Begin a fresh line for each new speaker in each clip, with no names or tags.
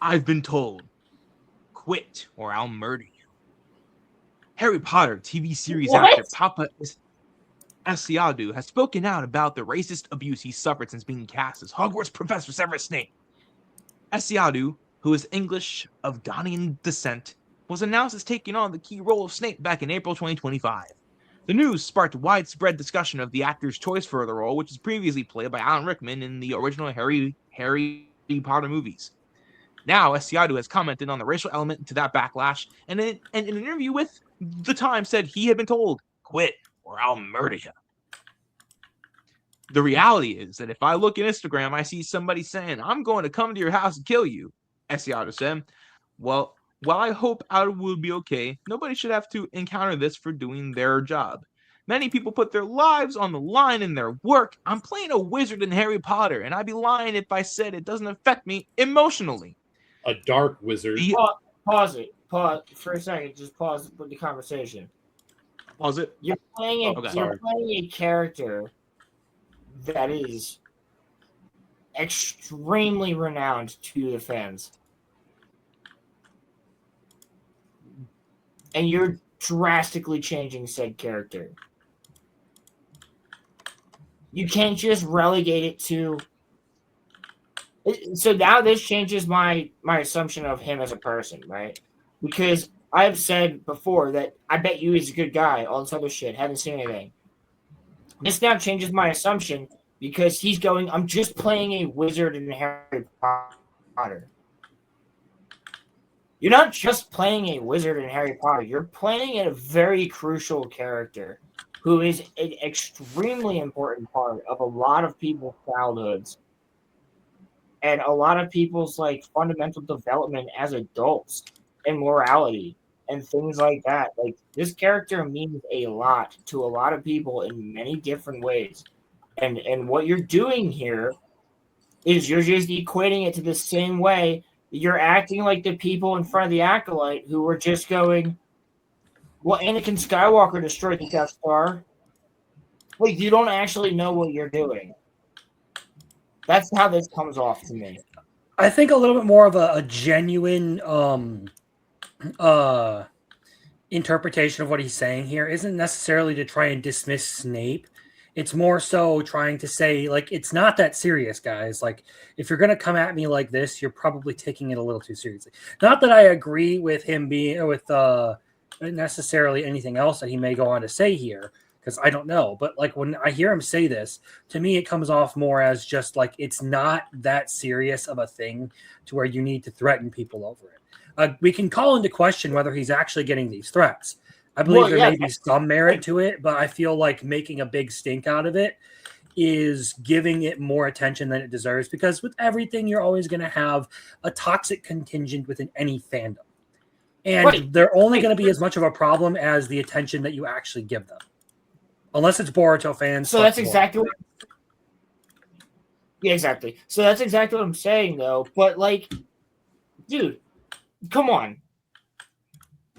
I've been told, quit or I'll murder you. Harry Potter TV series actor
What?
Papa Asiadu has spoken out about the racist abuse he suffered since being cast as Hogwarts Professor Severus Snape. Asiadu, who is English of Ghanaian descent, was announced as taking on the key role of Snape back in April 2025. The news sparked widespread discussion of the actor's choice for the role, which was previously played by Alan Rickman in the original Harry Potter movies. Now, Asiadu has commented on the racial element to that backlash, and in an interview with The Times said he had been told, quit or I'll murder you. The reality is that if I look at Instagram, I see somebody saying, I'm going to come to your house and kill you, Asiadu said. Well, while I hope Ada will be okay, nobody should have to encounter this for doing their job. Many people put their lives on the line in their work. I'm playing a wizard in Harry Potter, and I'd be lying if I said it doesn't affect me emotionally.
A dark wizard.
Pause it. Pause for a second. Just pause the conversation.
Pause it.
You're playing a character that is extremely renowned to the fans. And you're drastically changing said character. You can't just relegate it to... So now this changes my assumption of him as a person, right? Because I've said before that I bet you he's a good guy, all this other shit, haven't seen anything. This now changes my assumption because he's going, I'm just playing a wizard in Harry Potter. You're not just playing a wizard in Harry Potter. You're playing a very crucial character who is an extremely important part of a lot of people's childhoods and a lot of people's like fundamental development as adults and morality and things like that. Like, this character means a lot to a lot of people in many different ways. And what you're doing here is you're just equating it to the same way. You're acting like the people in front of the Acolyte who were just going, well, Anakin Skywalker destroyed the Death Star. Like, you don't actually know what you're doing. That's how this comes off to me.
I think a little bit more of a genuine interpretation of what he's saying here isn't necessarily to try and dismiss Snape. It's more so trying to say, like, it's not that serious, guys. Like, if you're going to come at me like this, you're probably taking it a little too seriously. Not that I agree with him being with necessarily anything else that he may go on to say here, because I don't know. But, like, when I hear him say this, to me, it comes off more as just, like, it's not that serious of a thing to where you need to threaten people over it. We can call into question whether he's actually getting these threats. I believe there may be some merit to it, but I feel like making a big stink out of it is giving it more attention than it deserves, because with everything, you're always going to have a toxic contingent within any fandom. And they're only going to be as much of a problem as the attention that you actually give them. Unless it's Boruto fans.
So that's exactly what... Yeah, exactly. So that's exactly what I'm saying, though. But, like, dude, come on.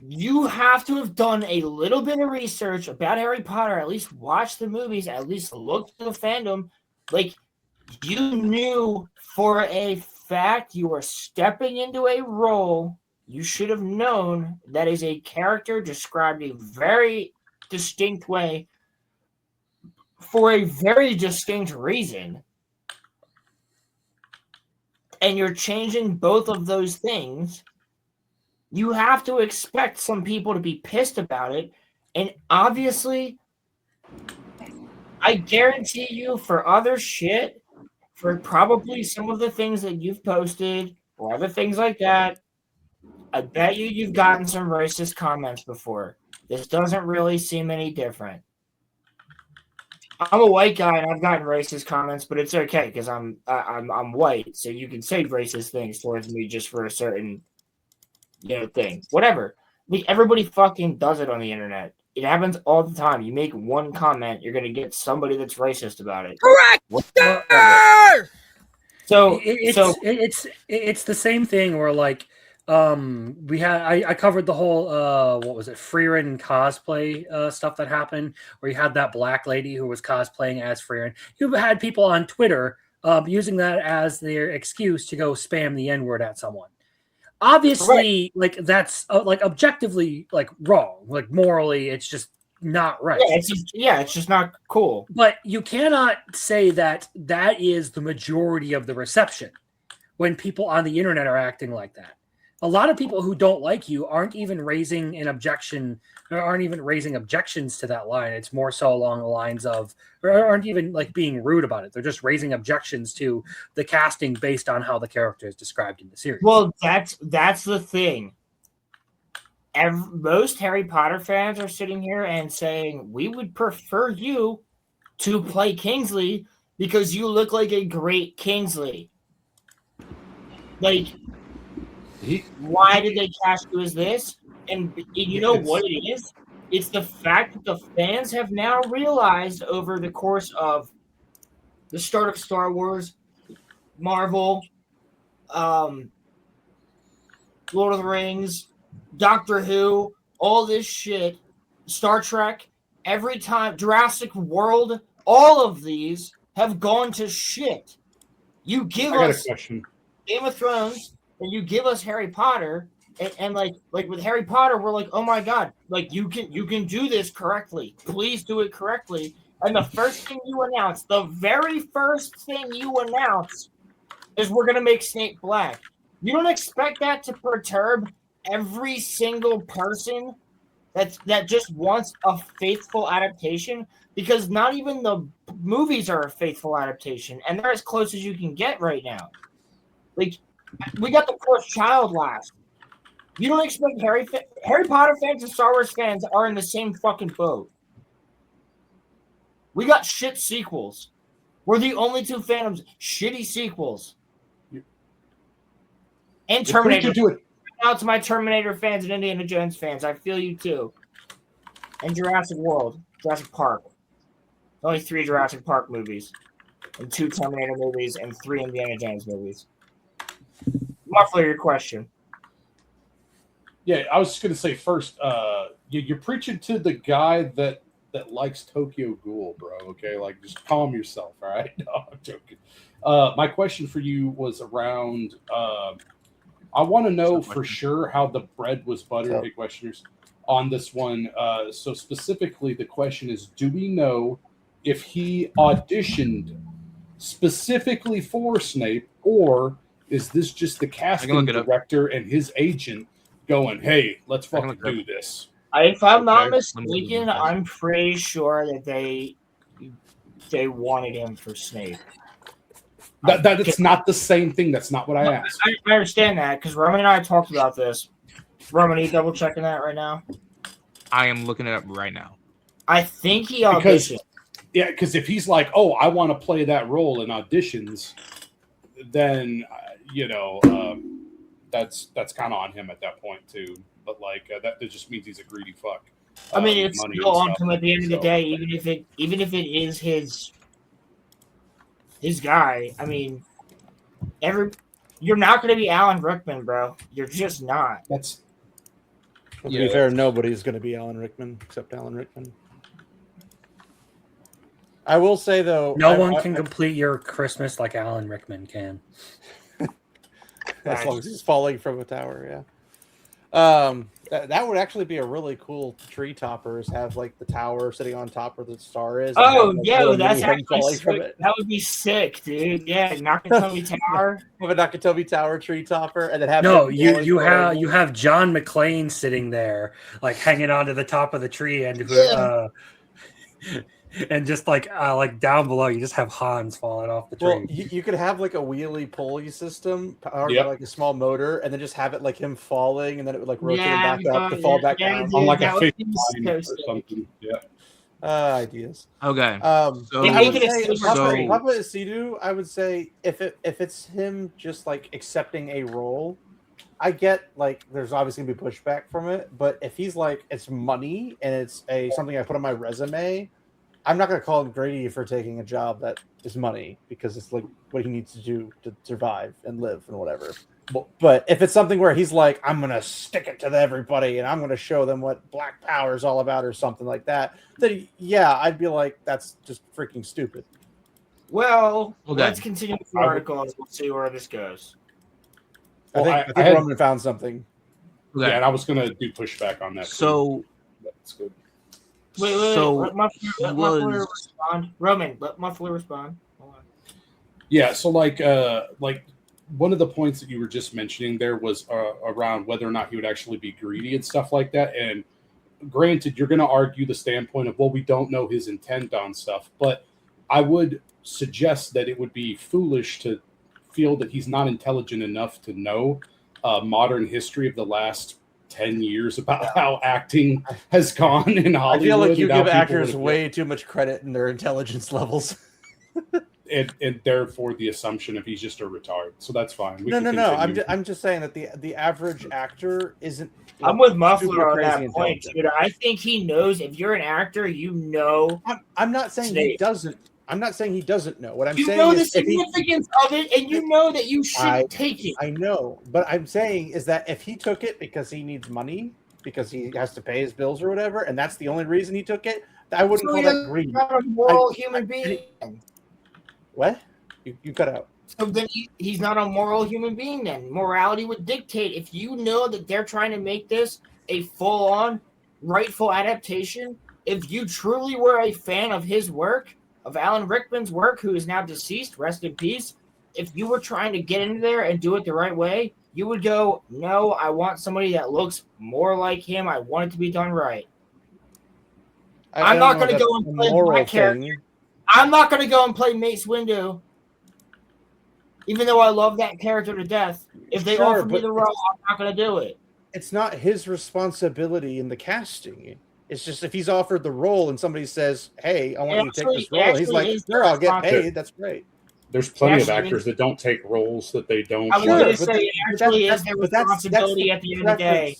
You have to have done a little bit of research about Harry Potter, at least watch the movies, at least look to the fandom. Like, you knew for a fact you were stepping into a role. You should have known that is a character described a very distinct way for a very distinct reason. And you're changing both of those things. You have to expect some people to be pissed about it. And obviously, I guarantee you for other shit, for probably some of the things that you've posted or other things like that, I bet you've gotten some racist comments before. This doesn't really seem any different. I'm a white guy and I've gotten racist comments, but it's okay because I'm white, so you can say racist things towards me just for a certain thing. Whatever. I mean, everybody fucking does it on the internet. It happens all the time. You make one comment, you're gonna get somebody that's racist about it.
Correct. So it's the same thing where, like, I covered the whole what was it, Freerin cosplay stuff that happened, where you had that black lady who was cosplaying as Freerin. You had people on Twitter using that as their excuse to go spam the N-word at someone. obviously, like that's like objectively like wrong. Like morally, it's just not right.
It's just not cool.
But you cannot say that that is the majority of the reception when people on the internet are acting like that. A lot of people who don't like you aren't even raising an objection, or aren't even raising objections to that line. It's more so along the lines of, or aren't even like being rude about it. They're just raising objections to the casting based on how the character is described in the series.
Well, that's the thing. Most Harry Potter fans are sitting here and saying, we would prefer you to play Kingsley because you look like a great Kingsley. Like, why did they cast you as this? And you know what it is? It's the fact that the fans have now realized over the course of the start of Star Wars, Marvel, Lord of the Rings, Doctor Who, all this shit, Star Trek, every time, Jurassic World, all of these have gone to shit. You give us Game of Thrones, and you give us Harry Potter, and like with Harry Potter, we're like, oh my god, like you can do this correctly. Please do it correctly. And the first thing you announce, the very first thing you announce, is we're gonna make Snape black. You don't expect that to perturb every single person that just wants a faithful adaptation, because not even the movies are a faithful adaptation, and they're as close as you can get right now. Like, we got the Cursed Child last. You don't expect Harry Potter fans and Star Wars fans are in the same fucking boat. We got shit sequels. We're the only two fandoms shitty sequels. And Terminator. Out to my Terminator fans and Indiana Jones fans, I feel you too. And Jurassic World, Jurassic Park. Only 3 Jurassic Park movies, and 2 Terminator movies, and 3 Indiana Jones movies. Muffler, your question.
Yeah, I was just gonna say first, you're preaching to the guy that likes Tokyo Ghoul, bro. Okay, like just calm yourself. All right, no, I'm joking. My question for you was around. I want to know for sure how the bread was buttered. Big questioners on this one. So specifically, the question is: do we know if he auditioned specifically for Snape, or is this just the casting director and his agent going, "Hey, let's fucking do this"?
If I'm not mistaken, I'm pretty sure that they wanted him for Snape.
That's not the same thing. That's not what I asked.
I understand that, because Roman and I talked about this. Roman, are you double checking that right now?
I am looking it up right now.
I think he auditioned.
Because if he's like, "Oh, I want to play that role in auditions," then that's kind of on him at that point too. But like that just means he's a greedy fuck.
I mean, it's still on him at the end of the day, even if it is his guy. I mean, you're not going to be Alan Rickman, bro. You're just not.
To be fair, nobody's going to be Alan Rickman except Alan Rickman. I will say though,
no one can complete your Christmas like Alan Rickman can.
As long as he's falling from a tower, yeah. That would actually be a really cool tree topper, is have like the tower sitting on top where the star is.
Oh yeah, that's actually sick. That would be sick, dude. Yeah, Nakatomi Tower.
Have a Nakatomi Tower tree topper, and then have
you have John McClane sitting there, like hanging onto the top of the tree, and just like down below, you just have Hans falling off the tree.
Well, you could have like a wheelie pulley system powered by like a small motor, and then just have it like him falling, and then it would like rotate back up to fall back down
on like a face or something. Yeah.
Ideas.
Okay.
Papa Sidhu, I would say if it's him just like accepting a role, I get like there's obviously gonna be pushback from it, but if he's like it's money and it's something I put on my resume, I'm not going to call him greedy for taking a job that is money, because it's like what he needs to do to survive and live and whatever. But if it's something where he's like, I'm going to stick it to everybody and I'm going to show them what Black Power is all about or something like that, then yeah, I'd be like, that's just freaking stupid.
Well, let's continue with the article and we'll see where this goes.
I think Roman found something.
Okay.
Yeah, and I was going to do pushback on that.
So
That's good.
Wait.
So
Let Muffler
was
respond. Roman, let Muffler respond. Hold on.
Yeah, so like one of the points that you were just mentioning there was around whether or not he would actually be greedy and stuff like that. And granted, you're going to argue the standpoint of, well, we don't know his intent on stuff, but I would suggest that it would be foolish to feel that he's not intelligent enough to know modern history of the last 10 years about how acting has gone in Hollywood.
I feel like you
and how
give
people
actors
would-
way too much credit in their intelligence levels.
and therefore the assumption if he's just a retard. So that's fine. We
No.
can
I'm
continue.
just saying that the average actor isn't.
I'm with
super
Muffler on
crazy
that point,
intelligent.
dude. I think he knows if you're an actor, you know.
I'm not saying he
Snape.
doesn't. I'm not saying he doesn't know. What I'm
You
saying
know the
is if he,
significance of it, and you know that you shouldn't take it.
I know, but I'm saying is that if he took it because he needs money, because he has to pay his bills or whatever, and that's the only reason he took it, I wouldn't
So
call
he
that greed.
not a moral human being.
What? You cut out.
So then he's not a moral human being then. Morality would dictate if you know that they're trying to make this a full-on rightful adaptation, if you truly were a fan of his work, of Alan Rickman's work, who is now deceased, rest in peace, if you were trying to get into there and do it the right way, you would go, no, I want somebody that looks more like him. I want it to be done right. I'm not going to go and play my character. I'm not going to go and play Mace Windu, even though I love that character to death. If they offer me the role, I'm not going to do it.
It's not his responsibility in the casting. It's just if he's offered the role and somebody says, "Hey, I want you to take this role," and he's like, "Sure, I'll get paid. That's great."
There's plenty of actors that don't take roles that they don't.
I was going to say it actually is their responsibility at the end of the day.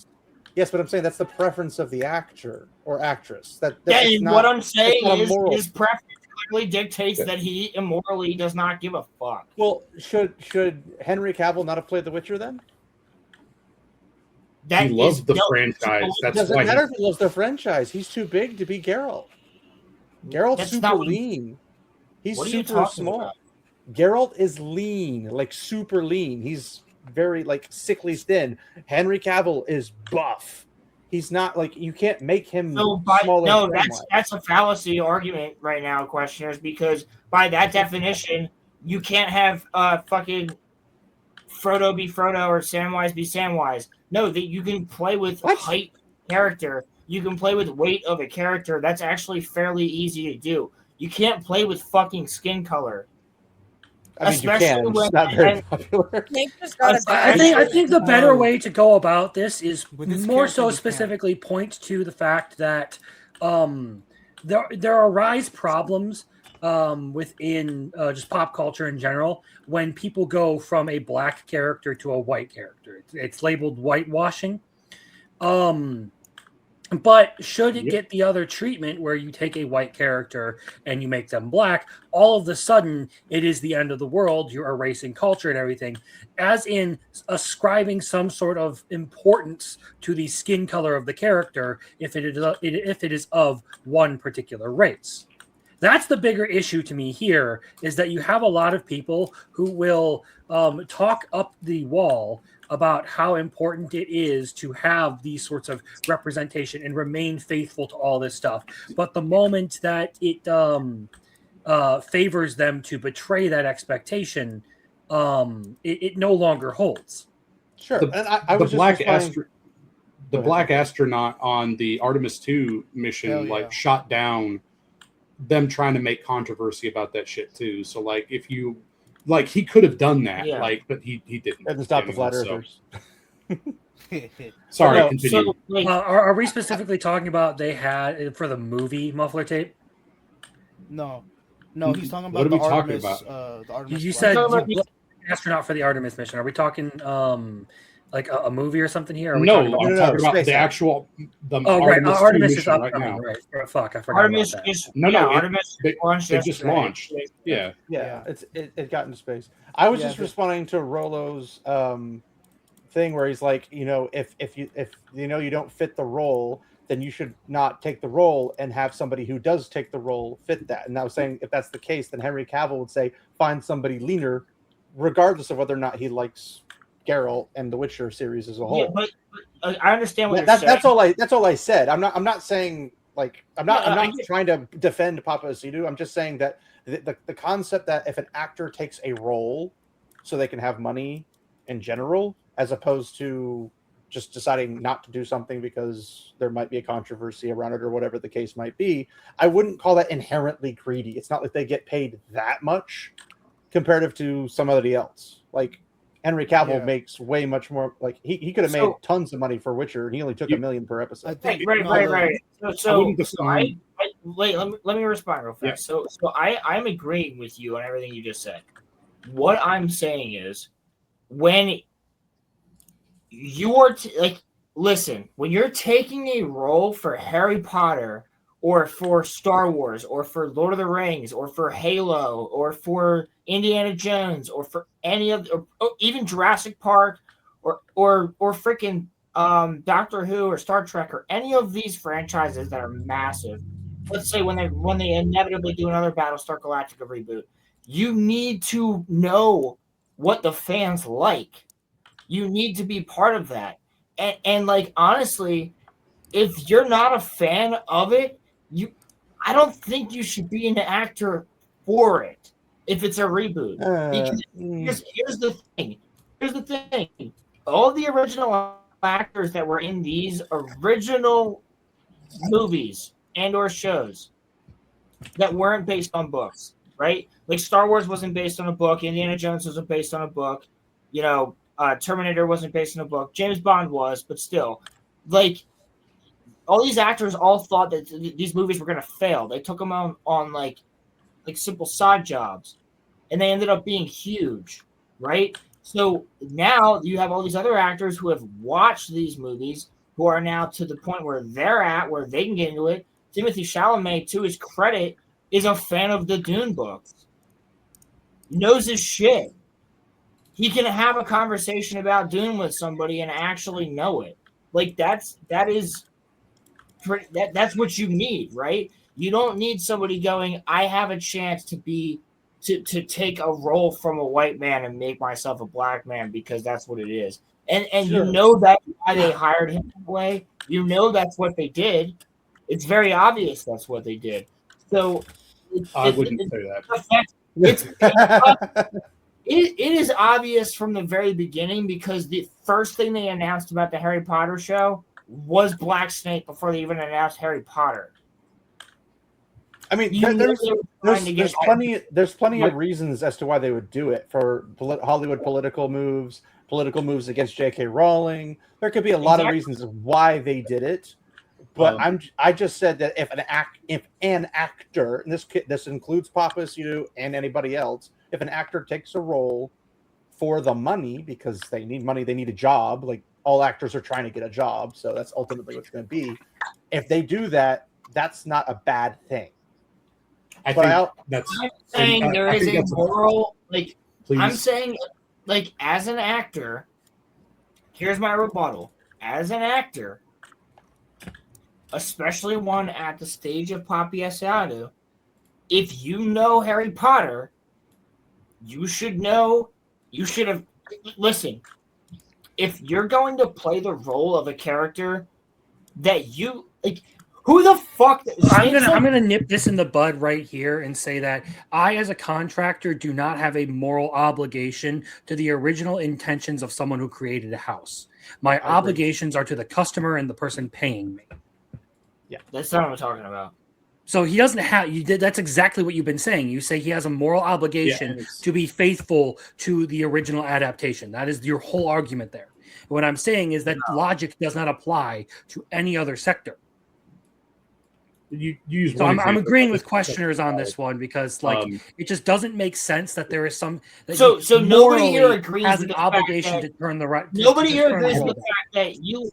Yes, but I'm saying that's the preference of the actor or actress.
What I'm saying is his preference clearly dictates that he immorally does not give a fuck.
Well, should Henry Cavill not have played The Witcher then?
He loves the franchise.
It doesn't matter if he loves the franchise. He's too big to be Geralt. Geralt's super lean. He's super small.
About?
Geralt is lean, like super lean. He's very like sickly thin. Henry Cavill is buff. He's not like you can't make him smaller.
No, that's a fallacy argument right now, questioners, because by that definition, you can't have fucking Frodo be Frodo or Samwise be Samwise. No, that you can play with height character. You can play with weight of a character. That's actually fairly easy to do. You can't play with fucking skin color.
I mean, you can. It's not very popular.
I think the better way to go about this is more so specifically point to the fact that there arise problems within just pop culture in general when people go from a black character to a white character. It's labeled whitewashing. But should it get the other treatment where you take a white character and you make them black, all of a sudden it is the end of the world. You're erasing culture and everything, as in ascribing some sort of importance to the skin color of the character if it is of one particular race. That's the bigger issue to me here, is that you have a lot of people who will talk up the wall about how important it is to have these sorts of representation and remain faithful to all this stuff. But the moment that it favors them to betray that expectation, it no longer holds.
Sure.
The black astronaut on the Artemis 2 mission shot down them trying to make controversy about that shit too. So like if you he could have done that, but he didn't.
And stop the flat earthers.
Sorry, continue.
So,
are we specifically talking about they had for the movie Muffler Tape?
No, he's talking about
What are we
the
talking
Artemis.
about?
The Artemis.
You said astronaut for the Artemis mission. Are we talking like a movie or something here?
I'm talking about the actual
Artemis is up
right now.
Right. Fuck, I forgot
Artemis
about that.
Artemis
it just launched. Yeah.
It got into space. I was just responding to Rolo's thing where he's like, if you don't fit the role, then you should not take the role and have somebody who does take the role fit that. And I was saying if that's the case, then Henry Cavill would say find somebody leaner, regardless of whether or not he likes Geralt and the Witcher series as a whole.
Yeah, but I understand what you're saying.
That's all I said. I'm not saying like I'm not trying to defend Papa Asidu. I'm just saying that the concept that if an actor takes a role so they can have money in general, as opposed to just deciding not to do something because there might be a controversy around it or whatever the case might be, I wouldn't call that inherently greedy. It's not like they get paid that much comparative to somebody else. Like Henry Cavill makes way much more. Like he could have made tons of money for Witcher, and he only took $1 million per episode.
I think
Right. So
define-
wait. Let me respond real fast.
Yeah.
So I'm agreeing with you on everything you just said. What I'm saying is, when you're listen, when you're taking a role for Harry Potter or for Star Wars or for Lord of the Rings or for Halo or for Indiana Jones or for any of or even Jurassic Park or freaking Doctor Who or Star Trek or any of these franchises that are massive. Let's say when they inevitably do another Battlestar Galactica reboot, you need to know what the fans like. You need to be part of that. And like honestly, if you're not a fan of it, I don't think you should be an actor for it if it's a reboot. Because here's the thing. All the original actors that were in these original movies and or shows that weren't based on books, right? Like Star Wars wasn't based on a book, Indiana Jones wasn't based on a book, Terminator wasn't based on a book, James Bond was, but still, like all these actors all thought that these movies were going to fail. They took them on like simple side jobs, and they ended up being huge, right? So now you have all these other actors who have watched these movies, who are now to the point where they're at, where they can get into it. Timothée Chalamet, to his credit, is a fan of the Dune books. Knows his shit. He can have a conversation about Dune with somebody and actually know it. Like that's what you need, right? You don't need somebody going, I have a chance to take a role from a white man and make myself a black man because that's what it is. And
Sure.
You know that's why they hired him that way. You know that's what they did. It's very obvious that's what they did. So
I wouldn't say that.
It is obvious from the very beginning because the first thing they announced about the Harry Potter show was Black Snape before they even announced Harry Potter.
I mean, there's plenty of reasons as to why they would do it for Hollywood political moves against J.K. Rowling. There could be a lot of reasons why they did it, but I just said that if an actor, and this includes Papa Asidu and anybody else, if an actor takes a role for the money because they need money, they need a job. Like all actors are trying to get a job, so that's ultimately what it's going to be. If they do that, that's not a bad thing.
I'm
saying there is a moral, like, I'm saying, like, as an actor, here's my rebuttal. As an actor, especially one at the stage of Papa Asidu, if you know Harry Potter, you should have, listen, if you're going to play the role of a character that you, like, who the fuck?
I'm gonna nip this in the bud right here and say that I, as a contractor, do not have a moral obligation to the original intentions of someone who created a house. My obligations are to the customer and the person paying me.
Yeah, that's not what I'm talking about.
So he doesn't have. You did. That's exactly what you've been saying. You say he has a moral obligation to be faithful to the original adaptation. That is your whole argument there. What I'm saying is that logic does not apply to any other sector. So I'm agreeing with questioners on this one because, like, it just doesn't make sense that there is some.
So nobody here agrees
has
with
an
the
obligation
fact
to turn the right.
Nobody here agrees with the fact that you.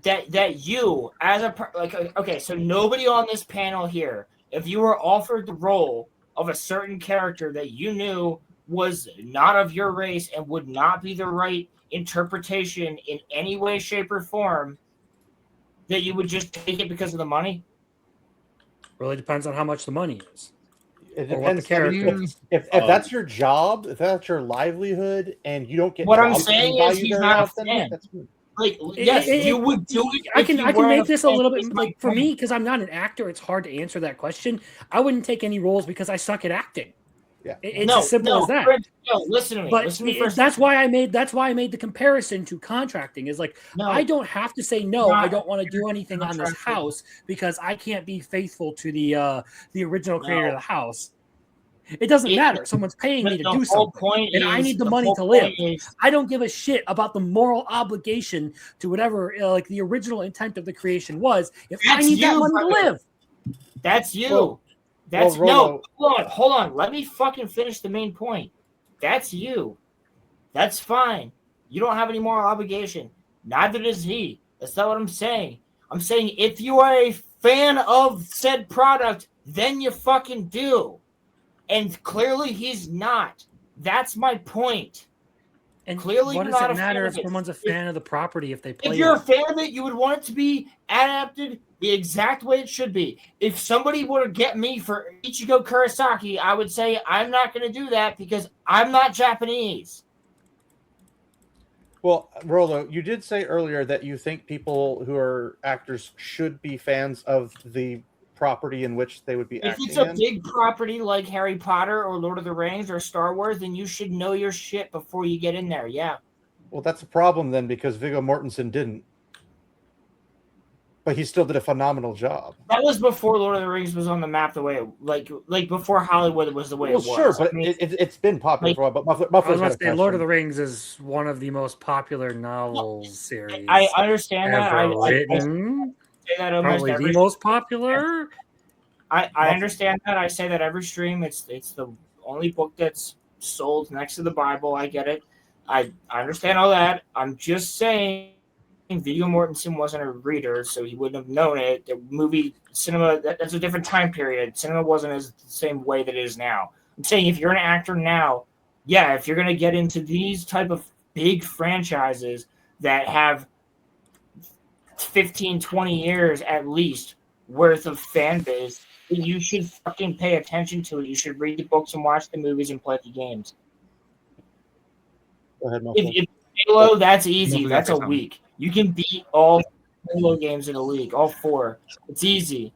That you as a so nobody on this panel here, if you were offered the role of a certain character that you knew was not of your race and would not be the right interpretation in any way, shape, or form, that you would just take it because of the money?
Really depends on how much the money is.
It
Or what the
depends. I
character.
mean, if that's your job, if that's your livelihood, and you don't get
What I'm
dropped in
saying is
value
he's
very
not a
often,
fan.
that's good.
Like, yes, you would do it.
I
if
can
you
I can
weren't
make this a
fan,
little
is
bit
my
like for
point.
me because I'm not an actor. It's hard to answer that question. I wouldn't take any roles because I suck at acting.
Yeah.
It's as simple as that.
Fred, no, listen to me.
But
Listen to me first.
that's why I made the comparison to contracting. Is like
No,
I don't have to say no. I
not
don't want to do anything on this
contracting.
house because I can't be faithful to the original creator of the house. It doesn't matter. Someone's paying me to do something, and I need the money to live. I don't give a shit about the moral obligation to whatever like the original intent of the creation was. If I need that money to live,
that's you.
Well,
That's
Rolo,
no. Hold on. Let me fucking finish the main point. That's you. That's fine. You don't have any moral obligation. Neither does he. That's not what I'm saying. I'm saying if you are a fan of said product, then you fucking do. And clearly he's not. That's my point.
and
Clearly
what
you're
does
not
it
a fan
matter
of
if
it.
someone's a fan of the property if they play
If you're
it?
a fan of it, you would want it to be adapted the exact way it should be. If somebody were to get me for Ichigo Kurosaki, I would say I'm not going to do that because I'm not Japanese.
Well, Rolo, you did say earlier that you think people who are actors should be fans of the property in which they would be
If
acting
it's a
in.
big property like Harry Potter or Lord of the Rings or Star Wars, then you should know your shit before you get in there. Yeah.
Well, that's a problem then because Viggo Mortensen didn't. But he still did a phenomenal job.
That was before Lord of the Rings was on the map the way it like before Hollywood was the way it was.
Sure, but
I mean,
it's been popular
like,
for a while. But
I was
Muffler's
about
got
to
a
say, Lord of
question.
the Rings is one of the most popular novels series
I understand that.
ever
I
written.
say that almost
Probably
every
the most popular.
I understand that. I say that every stream. It's the only book that's sold next to the Bible. I get it. I understand all that. I'm just saying Viggo Mortensen wasn't a reader, so he wouldn't have known it. The movie cinema, that's a different time period. Cinema wasn't as the same way that it is now. I'm saying if you're an actor now, yeah, if you're going to get into these type of big franchises that have 15, 20 years at least worth of fan base, then you should fucking pay attention to it. You should read the books and watch the movies and play the games.
Go ahead, Muffler.
If Halo, that's easy.
Muffler,
That's a
something.
week. You can beat all Halo games in a week, all 4. It's easy.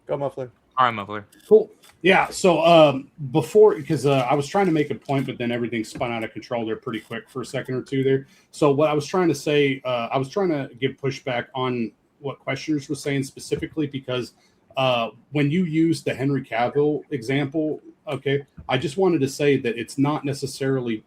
Go, Muffler.
All right, Muffler.
Cool. Yeah. So before, because I was trying to make a point, but then everything spun out of control there pretty quick for a second or two there. So what I was trying to say, I was trying to give pushback on what questioners were saying specifically, because when you use the Henry Cavill example, okay, I just wanted to say that it's not necessarily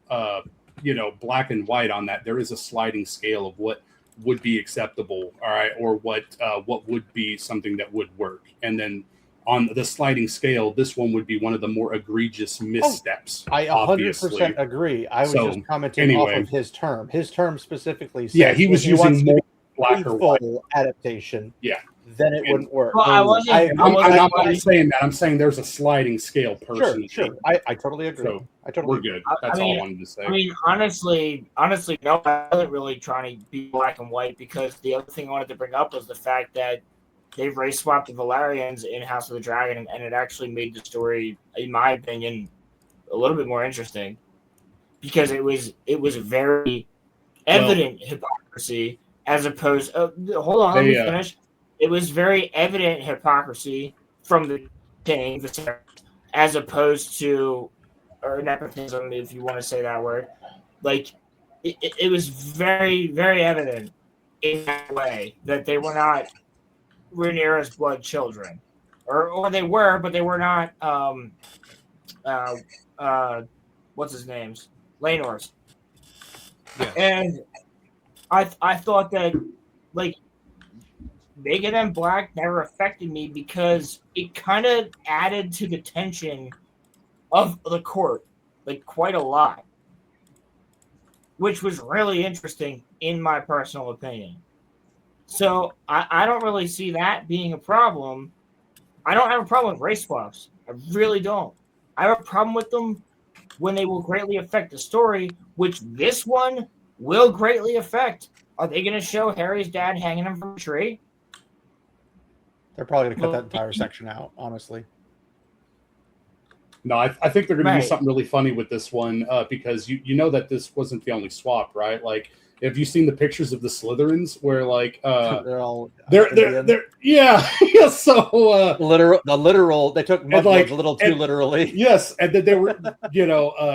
black and white on that. There is a sliding scale of what would be acceptable, all right, or what would be something that would work, and then on the sliding scale, this one would be one of the more egregious missteps.
I 100% agree. I was just commenting off of his term. His term specifically said,
yeah, he was using more black or white
adaptation.
Yeah,
then it wouldn't work.
Well, I'm
not saying that. I'm saying there's a sliding scale. Personally,
sure. I totally agree.
So
we're
good. That's all I wanted to say.
I mean, honestly, no, I wasn't really trying to be black and white, because the other thing I wanted to bring up was the fact that they've race swapped the Valerians in House of the Dragon, and it actually made the story, in my opinion, a little bit more interesting, because it was very evident hypocrisy as opposed. Hold on, let me finish. It was very evident hypocrisy from the king, as opposed to, or nepotism, if you want to say that word. Like, it was very, very evident in that way that they were not Rhaenyra's blood children, or they were, but they were not. What's his name's? Laenor's.
Yeah.
And I thought that, like, making them black never affected me, because it kind of added to the tension of the court, like, quite a lot, which was really interesting in my personal opinion. So I don't really see that being a problem. I don't have a problem with race swaps. I really don't. I have a problem with them when they will greatly affect the story, which this one will greatly affect. Are they going to show Harry's dad hanging him from a tree?
They're probably going to cut that entire section out, honestly.
No, I think they're going to do
Right.
something really funny with this one because you know that this wasn't the only swap, right? Like, have you seen the pictures of the Slytherins where like
They're all
they're yeah yeah so
literal they took mudbloods
like-
a little too literally.
yes, and then they were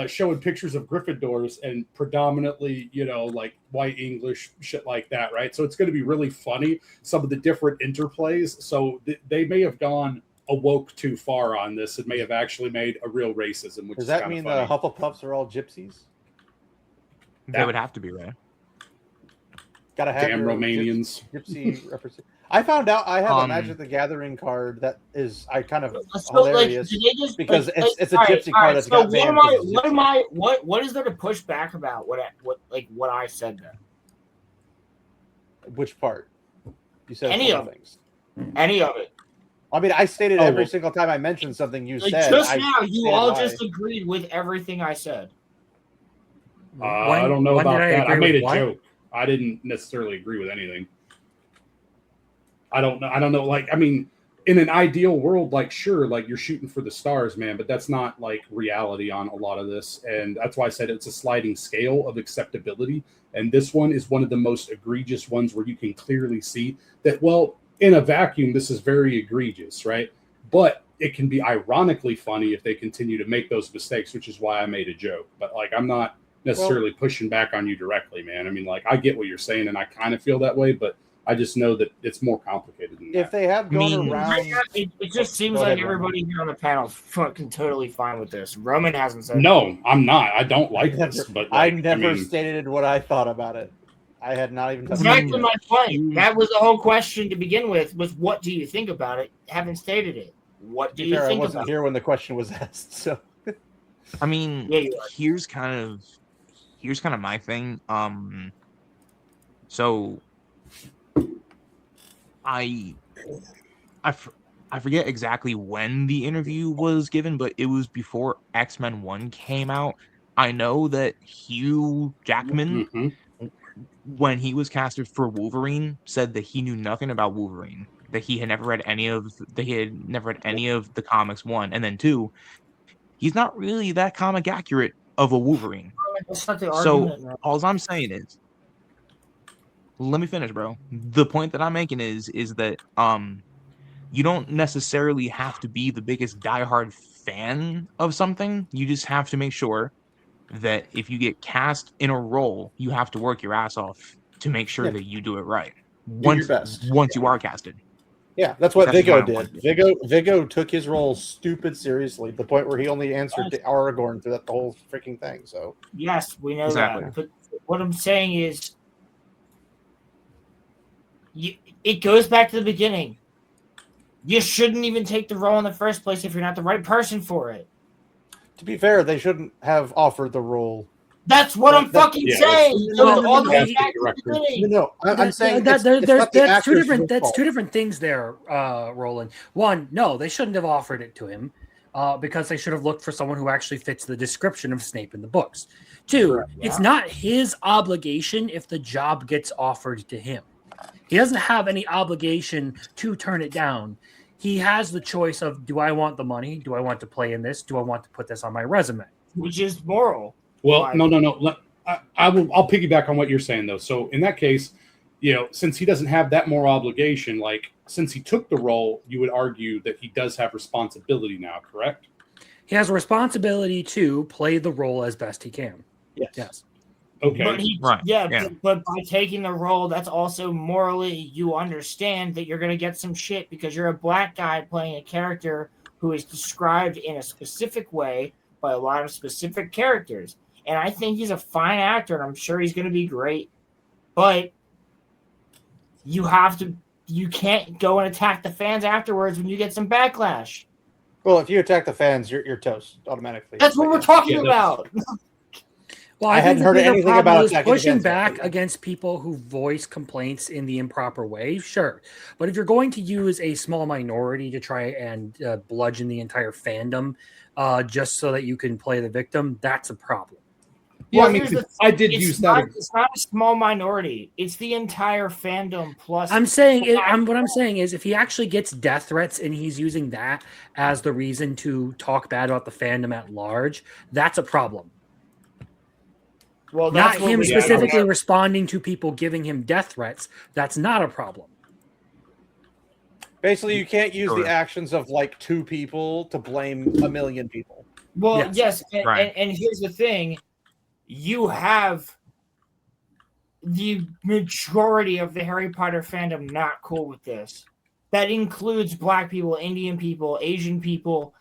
showing pictures of Gryffindors and predominantly like white English shit like that, right? So it's going to be really funny, some of the different interplays. So they may have gone awoke too far on this and may have actually made a real racism, which
Does
is
that
kinda
mean
funny.
the Hufflepuffs are all gypsies?
They would have to be, right?
Gotta have
Damn
your
Romanians.
gypsy represent. I found out I have a
Um,
Magic the Gathering card that is kind of
So, like,
hilarious
do they just,
because
like,
it's a
all right,
gypsy
all
card
right,
that's
so
got banned. 'cause it's gypsy.
what is there to push back about what I said then?
Which part? You said
Any
some
of it.
things.
Any of it?
I mean, I stated
Oh,
every
well.
single time I mentioned something you
Like,
said.
just
I
now, you
stated
all
why.
just agreed with everything I said.
I don't know
when
about
did
that. I
agree
made
with
a
what?
joke. I didn't necessarily agree with anything. I don't know. Like, I mean, in an ideal world, like, sure, like you're shooting for the stars, man, but that's not like reality on a lot of this. And that's why I said it's a sliding scale of acceptability. And this one is one of the most egregious ones where you can clearly see that, well, in a vacuum, this is very egregious, right? But it can be ironically funny if they continue to make those mistakes, which is why I made a joke. But like, I'm not necessarily pushing back on you directly, man. I mean, like, I get what you're saying, and I kind of feel that way, but I just know that it's more complicated than that.
If they have gone
mean-
around,
It just seems
Go
like
ahead, Roman.
everybody here on the panel is fucking totally fine with this. Roman hasn't said
No, I'm not. I don't like this, but
I
like,
never
I mean,
stated what I thought about it. I had not even.
exactly my point. That was the whole question to begin with. Was what do you think about it? Haven't stated it. What
To
do
be
you
fair, I
think
wasn't
about
here when the question was asked, so
I mean,
Yeah, you are.
here's kind of my thing. So I forget exactly when the interview was given, but it was before X-Men 1 came out. I know that Hugh Jackman,
mhm.
when he was casted for Wolverine, said that he knew nothing about Wolverine, that he had never read any of the comics, one, and then two, he's not really that comic accurate of a Wolverine.
That's not the
So
argument, man.
all I'm saying is, let me finish, bro. The point that I'm making is that you don't necessarily have to be the biggest diehard fan of something. You just have to make sure that if you get cast in a role, you have to work your ass off to make sure
Yeah.
that you do it right.
your best.
Once you are casted.
yeah, that's what
That's
Vigo
my
did.
point.
Vigo took his role stupid seriously, to the point where he only answered to Aragorn through that the whole freaking thing. So
Yes, we know
Exactly.
that. But what I'm saying is, it goes back to the beginning. You shouldn't even take the role in the first place if you're not the right person for it.
to be fair, they shouldn't have offered the role.
That's what I'm fucking
yeah,
saying.
no,
It was
no,
all
no,
the way
casting
back to the
director.
beginning.
No, I'm saying
that,
it's
there's
not the
that's two
actor's
different that's
fault.
two different things there, Roland. One, no, they shouldn't have offered it to him because they should have looked for someone who actually fits the description of Snape in the books. Two,
Correct,
it's
yeah.
not his obligation if the job gets offered to him. He doesn't have any obligation to turn it down. He has the choice of, do I want the money? Do I want to play in this? Do I want to put this on my resume?
Which is moral.
Well,
Why?
no. I'll piggyback on what you're saying though. So in that case, since he doesn't have that moral obligation, like since he took the role, you would argue that he does have responsibility now, correct?
He has a responsibility to play the role as best he can. Yes.
Okay.
But
Right,
yeah.
yeah.
But by taking the role, that's also morally, you understand that you're going to get some shit because you're a black guy playing a character who is described in a specific way by a lot of specific characters. And I think he's a fine actor, and I'm sure he's going to be great. But you can't go and attack the fans afterwards when you get some backlash.
Well, if you attack the fans, you're toast automatically.
That's what we're talking
Yeah,
about.
Well,
I
I
hadn't
think
heard
the bigger
anything
problem
about
is
attacking
pushing
fans yet,
back
but yeah.
against people who voice complaints in the improper way. Sure, but if you're going to use a small minority to try and bludgeon the entire fandom just so that you can play the victim, that's a problem.
Yeah,
Well,
I mean,
here's the
'cause I did use that.
It's not a small minority. It's the entire fandom plus.
I'm saying what I'm saying is if he actually gets death threats and he's using that as the reason to talk bad about the fandom at large, that's a problem.
Well,
Not
that's what
him
we
specifically responding to people giving him death threats. That's not a problem.
Basically, you can't use
Sure.
the actions of like 2 people to blame a million people.
Well,
Yes.
yes,
Right.
and here's the thing: you have the majority of the Harry Potter fandom not cool with this. That includes Black people, Indian people, Asian people,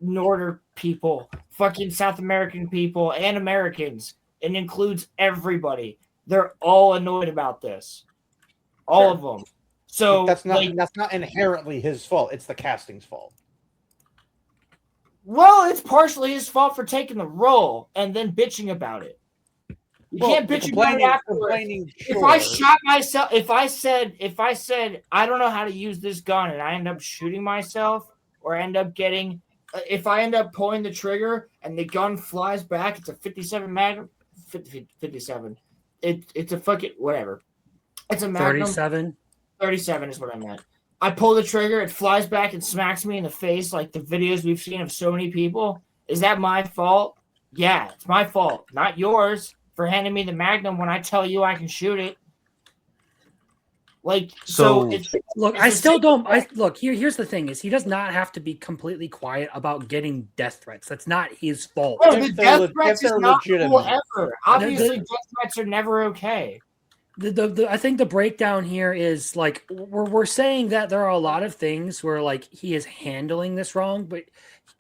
Northern people, fucking South American people, and Americans. It includes everybody. They're all annoyed about this. All of them. So
That's not inherently his fault. It's the casting's fault.
well, it's partially his fault for taking the role and then bitching about it. You can't bitch about it afterwards. If I shot myself, if I said I don't know how to use this gun and I end up shooting myself or end up getting, if I end up pulling the trigger and the gun flies back, it's a 57 Magnum, 57. It's a fucking whatever. It's a Magnum.
37.
37 is what I meant. I pull the trigger, it flies back and smacks me in the face like the videos we've seen of so many people. Is that my fault? Yeah, it's my fault, not yours, for handing me the Magnum when I tell you I can shoot it. Like, so it's,
look,
it's
I
the
still
same-
don't. Look, here's the thing: is he does not have to be completely quiet about getting death threats. That's not his fault.
No,
If
the
they're
death threats
if
is
they're
not
legitimate.
cool ever. Obviously,
The-
death threats are never okay.
I think the breakdown here is like we're saying that there are a lot of things where like he is handling this wrong, but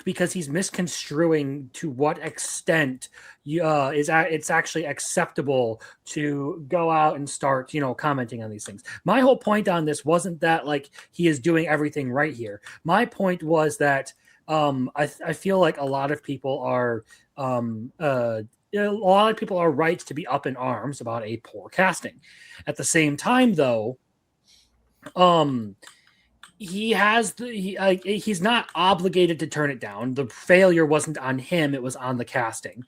because he's misconstruing to what extent it's actually acceptable to go out and start commenting on these things. My whole point on this wasn't that like he is doing everything right here. My point was that I feel like a lot of people are a lot of people are right to be up in arms about a poor casting. At the same time, though, he's not obligated to turn it down. The failure wasn't on him; it was on the casting.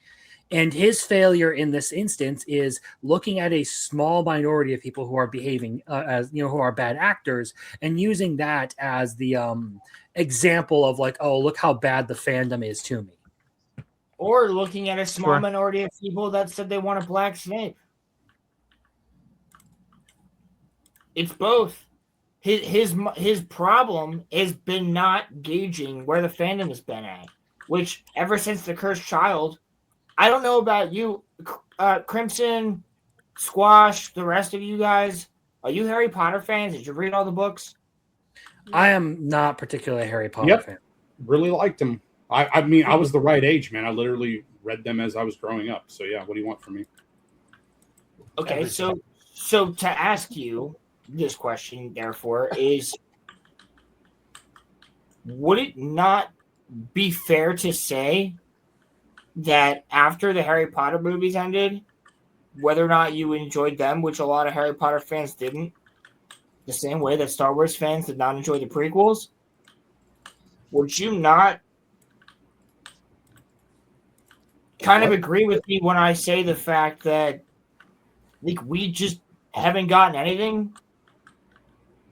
And his failure in this instance is looking at a small minority of people who are behaving as who are bad actors, and using that as the example of like, oh, look how bad the fandom is to me.
Or looking at a small
Sure.
minority of people that said they want a black Snape. It's both. His problem has been not gauging where the fandom has been at, which ever since The Cursed Child, I don't know about you, Crimson, Squash, the rest of you guys. Are you Harry Potter fans? Did you read all the books?
I am not particularly a Harry Potter
Yep.
fan.
Really liked them. I mean, I was the right age, man. I literally read them as I was growing up. So yeah, what do you want from me?
Okay, so to ask you this question, therefore, is would it not be fair to say that after the Harry Potter movies ended, whether or not you enjoyed them, which a lot of Harry Potter fans didn't, the same way that Star Wars fans did not enjoy the prequels, would you not kind of agree with me when I say the fact that like we just haven't gotten anything?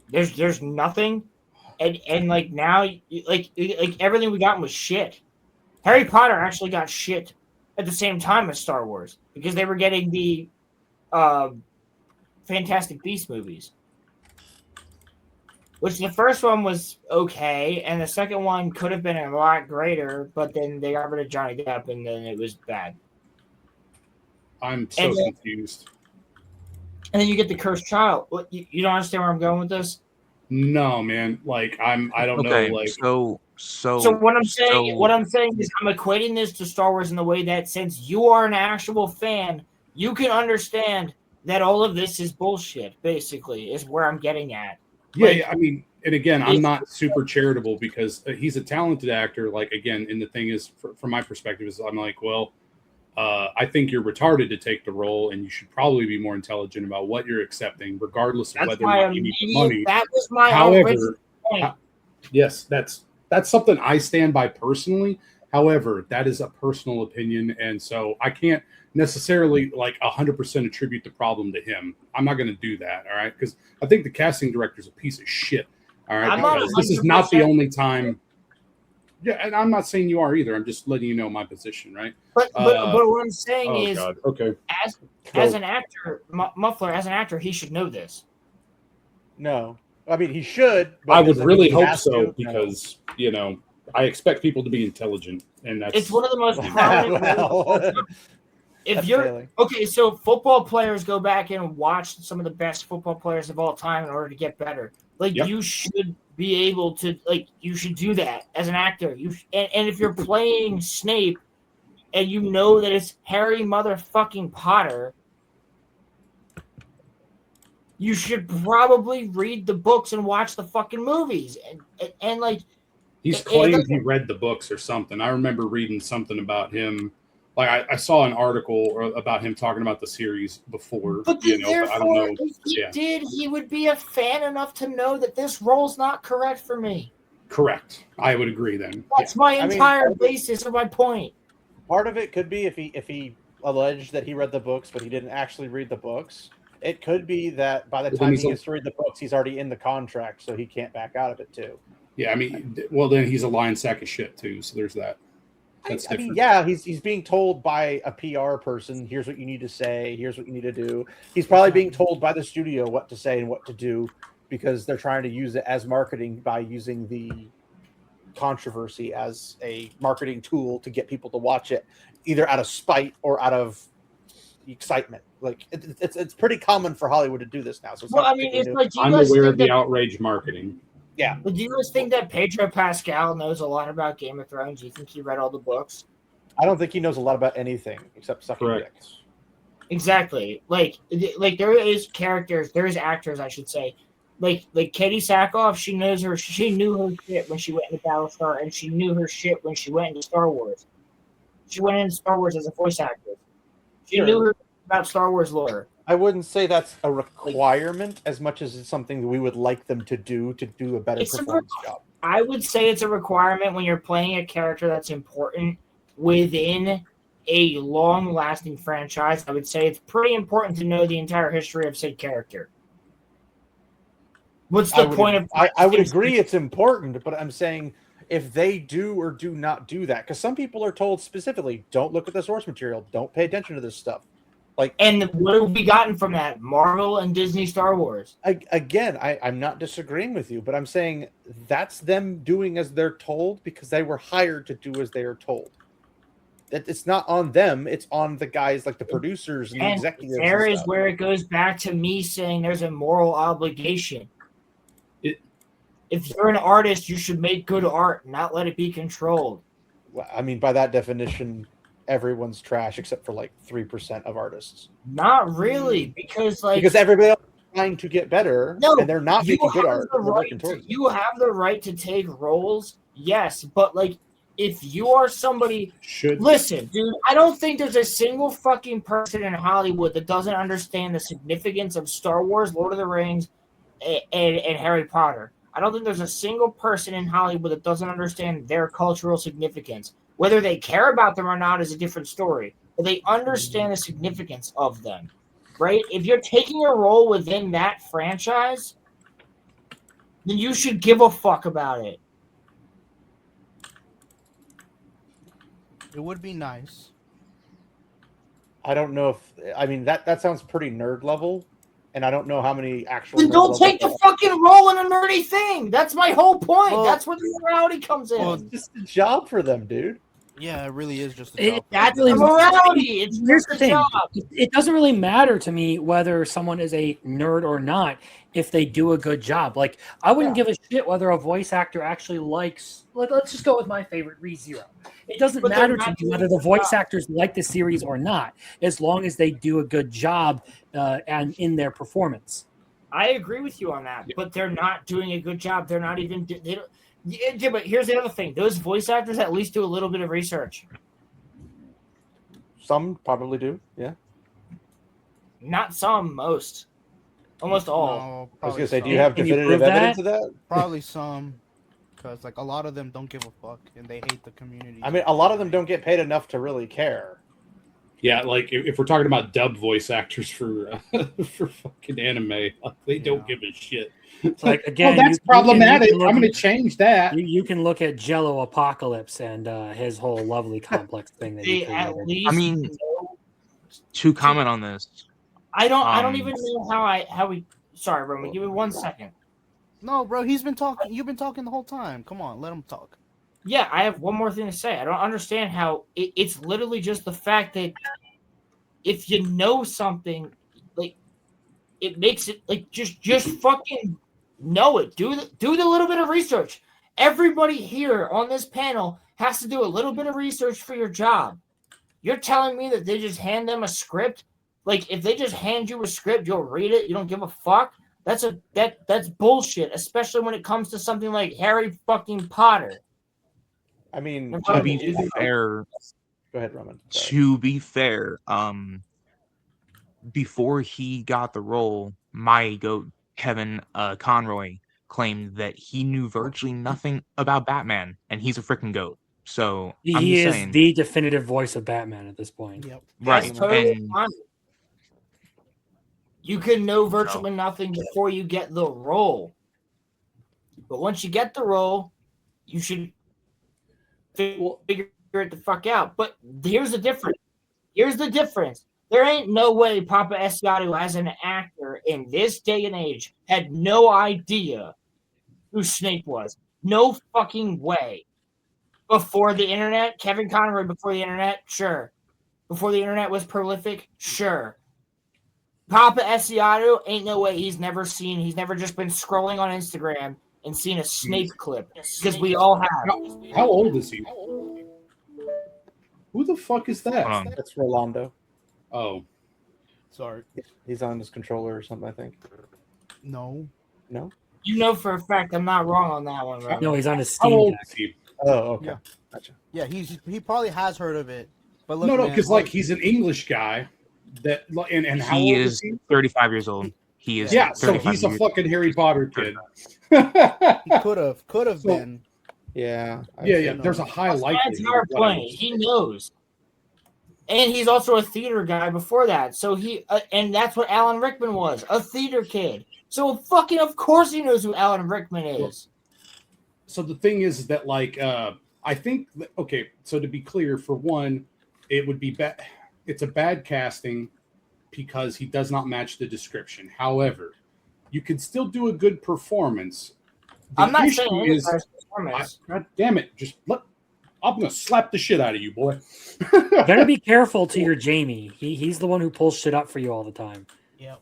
There's nothing, and like now like everything we got was shit. Harry Potter actually got shit at the same time as Star Wars because they were getting the Fantastic Beasts movies, which the first one was okay, and the second one could have been a lot greater, but then they got rid of Johnny Depp, and then it was bad.
I'm so confused.
And then you get the Cursed Child. What, you don't understand where I'm going with this?
No, man. Like I don't
Okay,
know. Like
so
what I'm saying is I'm equating this to Star Wars in the way that since you are an actual fan, you can understand that all of this is bullshit. Basically, is where I'm getting at.
yeah,
Like,
yeah, I mean, and again, I'm not super charitable because he's a talented actor. Like again, and the thing is, from my perspective, is I'm like, well, I think you're retarded to take the role, and you should probably be more intelligent about what you're accepting, regardless of
that's
whether or
my
not you need the money.
That was my
However,
original point.
yes, that's something I stand by personally. However, that is a personal opinion, and so I can't necessarily 100% attribute the problem to him. I'm not going to do that, all right? Because I think the casting director is a piece of shit, all right? Because this is not the only time. Yeah, and I'm not saying you are either. I'm just letting you know my position, right?
But what I'm saying is,
God. Okay.
as an actor, Muffler, as an actor, he should know this.
No, I mean he should.
I would really hope
has
so
to.
because I expect people to be intelligent, and that's
It's one of the most prominent.
Well,
if
that's
you're
failing.
okay, so football players go back and watch some of the best football players of all time in order to get better. Like
Yep.
you should be able to, you should do that as an actor. And if you're playing Snape, and you know that it's Harry motherfucking Potter, you should probably read the books and watch the fucking movies. And
he's claimed he read the books or something. I remember reading something about him. Like I saw an article about him talking about the series before.
But
but I don't know.
if he did, he would be a fan enough to know that this role's not correct for me.
Correct. I would agree then.
That's my entire basis of my point.
Part of it could be if he alleged that he read the books, but he didn't actually read the books. It could be that by the time he gets to read the books, he's already in the contract, so he can't back out of it too.
Yeah, I mean, well, then he's a lying sack of shit too. So there's that. That's different.
I mean, yeah, he's being told by a PR person, here's what you need to say, here's what you need to do. He's probably being told by the studio what to say and what to do because they're trying to use it as marketing by using the controversy as a marketing tool to get people to watch it, either out of spite or out of excitement. Like it's pretty common for Hollywood to do this now. So
well, I mean, it's like
I'm aware of the outrage marketing.
Yeah.
But do you guys think that Pedro Pascal knows a lot about Game of Thrones? Do you think he read all the books?
I don't think he knows a lot about anything except sucking dick.
Exactly. Like there is actors, I should say. Like Katie Sackhoff, she knew her shit when she went into Battlestar, and she knew her shit when she went into Star Wars. She went into Star Wars as a voice actress. She knew her about Star Wars lore.
I wouldn't say that's a requirement as much as it's something that we would like them to do a better performance job.
I would say it's a requirement when you're playing a character that's important within a long-lasting franchise. I would say it's pretty important to know the entire history of said character. What's the point of...
I would agree it's important, but I'm saying if they do or do not do that, because some people are told specifically, don't look at the source material, don't pay attention to this stuff.
And what have we gotten from that? Marvel and Disney Star Wars.
I'm not disagreeing with you, but I'm saying that's them doing as they're told because they were hired to do as they are told. That it's not on them; it's on the guys like the producers and the executives.
There is where it goes back to me saying there's a moral obligation. If you're an artist, you should make good art, not let it be controlled.
Well, I mean, by that definition, everyone's trash except for 3% of artists.
Not really, because
everybody else is trying to get better, and they're not making good art.
You have the right to take roles, yes, but if you are somebody, listen, dude, I don't think there's a single fucking person in Hollywood that doesn't understand the significance of Star Wars, Lord of the Rings, and Harry Potter. I don't think there's a single person in Hollywood that doesn't understand their cultural significance. Whether they care about them or not is a different story, but they understand the significance of them, right? If you're taking a role within that franchise, then you should give a fuck about it.
It would be nice.
I don't know that sounds pretty nerd level, and I don't know how many actual.
Then don't take the fucking role in a nerdy thing. That's my whole point.
Well,
that's where the morality comes in.
It's just a job for them, dude.
Yeah, it really is just a job.
That's the morality. It's
Here's
just
the
a
thing.
job.
It doesn't really matter to me whether someone is a nerd or not if they do a good job. I wouldn't give a shit whether a voice actor actually likes. Let's just go with my favorite, ReZero. It doesn't matter to me whether the voice actors like the series or not, as long as they do a good job and in their performance.
I agree with you on that, but they're not doing a good job. They're not even. Yeah, but here's the other thing: those voice actors at least do a little bit of research.
Some probably do, yeah.
Not some, most, almost all.
No,
I was gonna say,
some.
do you have definitive evidence of that?
Probably some. because like a lot of them don't give a fuck and they hate the community.
I mean, a lot of them don't get paid enough to really care.
Yeah, like if we're talking about dub voice actors for for fucking anime, like, they don't give a shit.
It's like, again,
that's problematic. I'm going to change that.
You can look at Jello Apocalypse and his whole lovely complex thing that he
They at
created.
least
I mean,
know.
to comment on this,
I don't even know how we. Sorry, Roman. Give me 1 second.
No, bro, he's been talking. You've been talking the whole time. Come on, let him talk.
Yeah, I have one more thing to say. I don't understand how it's literally just the fact that if you know something, like it makes it like just fucking know it. Do the little bit of research. Everybody here on this panel has to do a little bit of research for your job. You're telling me that they just hand them a script? Like if they just hand you a script, you'll read it. You don't give a fuck. That's bullshit. Especially when it comes to something like Harry fucking Potter.
I mean,
to be fair,
go ahead, Roman. Sorry.
to be fair, before he got the role, my goat Kevin Conroy claimed that he knew virtually nothing about Batman, and he's a freaking goat. So I'm
He
just
is
saying,
the definitive voice of Batman at this point.
Yep.
right?
That's totally
And
fine. You can know virtually nothing before you get the role. But once you get the role, you should figure it the fuck out. But here's the difference. There ain't no way Papa Esciado, as an actor in this day and age, had no idea who Snape was. No fucking way. Before the internet, Kevin Conroy before the internet, sure. Before the internet was prolific, sure. Papa Esciado, ain't no way he's never just been scrolling on Instagram and seen a Snape clip. Because we all have.
How old is he? Who the fuck is that?
That's Rolando.
Oh.
Sorry.
He's on his controller or something, I think.
No.
No?
You know for a fact I'm not wrong on that one, right?
No, he's on his
How
Steam
old
Deck.
is he?
Oh, okay.
Yeah.
Gotcha.
Yeah, he probably has heard of it. But look,
No,
man,
because like he's an English guy that and how
he
old
is
is he?
35 years old. He is
Yeah, so
35
he's a
years
fucking Harry Potter kid.
he could have
So-
been.
Yeah.
Yeah. There's a high likelihood.
That's our
of what I
point.
was-
He knows. And he's also a theater guy before that. So and that's what Alan Rickman was, a theater kid. So fucking of course he knows who Alan Rickman is.
So the thing is that like I think okay, so to be clear, for one, it would be bad. It's a bad casting because he does not match the description. However, you can still do a good performance. The
I'm not
issue
saying
is,
performance.
God damn it, I'm gonna slap the shit out of you, boy.
You gotta be careful to your Jamie. He's the one who pulls shit up for you all the time.
Yep.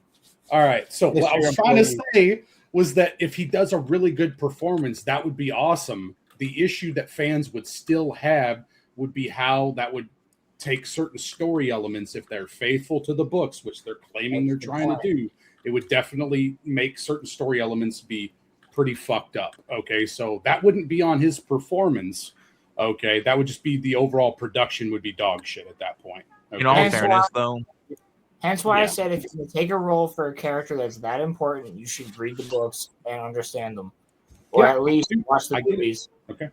All right. So
Yes,
what I
your
was trying to
employee.
say was that if he does a really good performance, that would be awesome. The issue that fans would still have would be how that would take certain story elements, if they're faithful to the books, which they're claiming they're trying to do. It would definitely make certain story elements be pretty fucked up. Okay. So that wouldn't be on his performance. Okay. That would just be the overall production would be dog shit at that point. Okay?
In all
That's
fairness,
why-
though,
Hence why I
Yeah.
said if you're going to take a role for a character that's that important, you should read the books and understand them. Or
Yeah,
at least watch the
I get it.
movies.
Okay.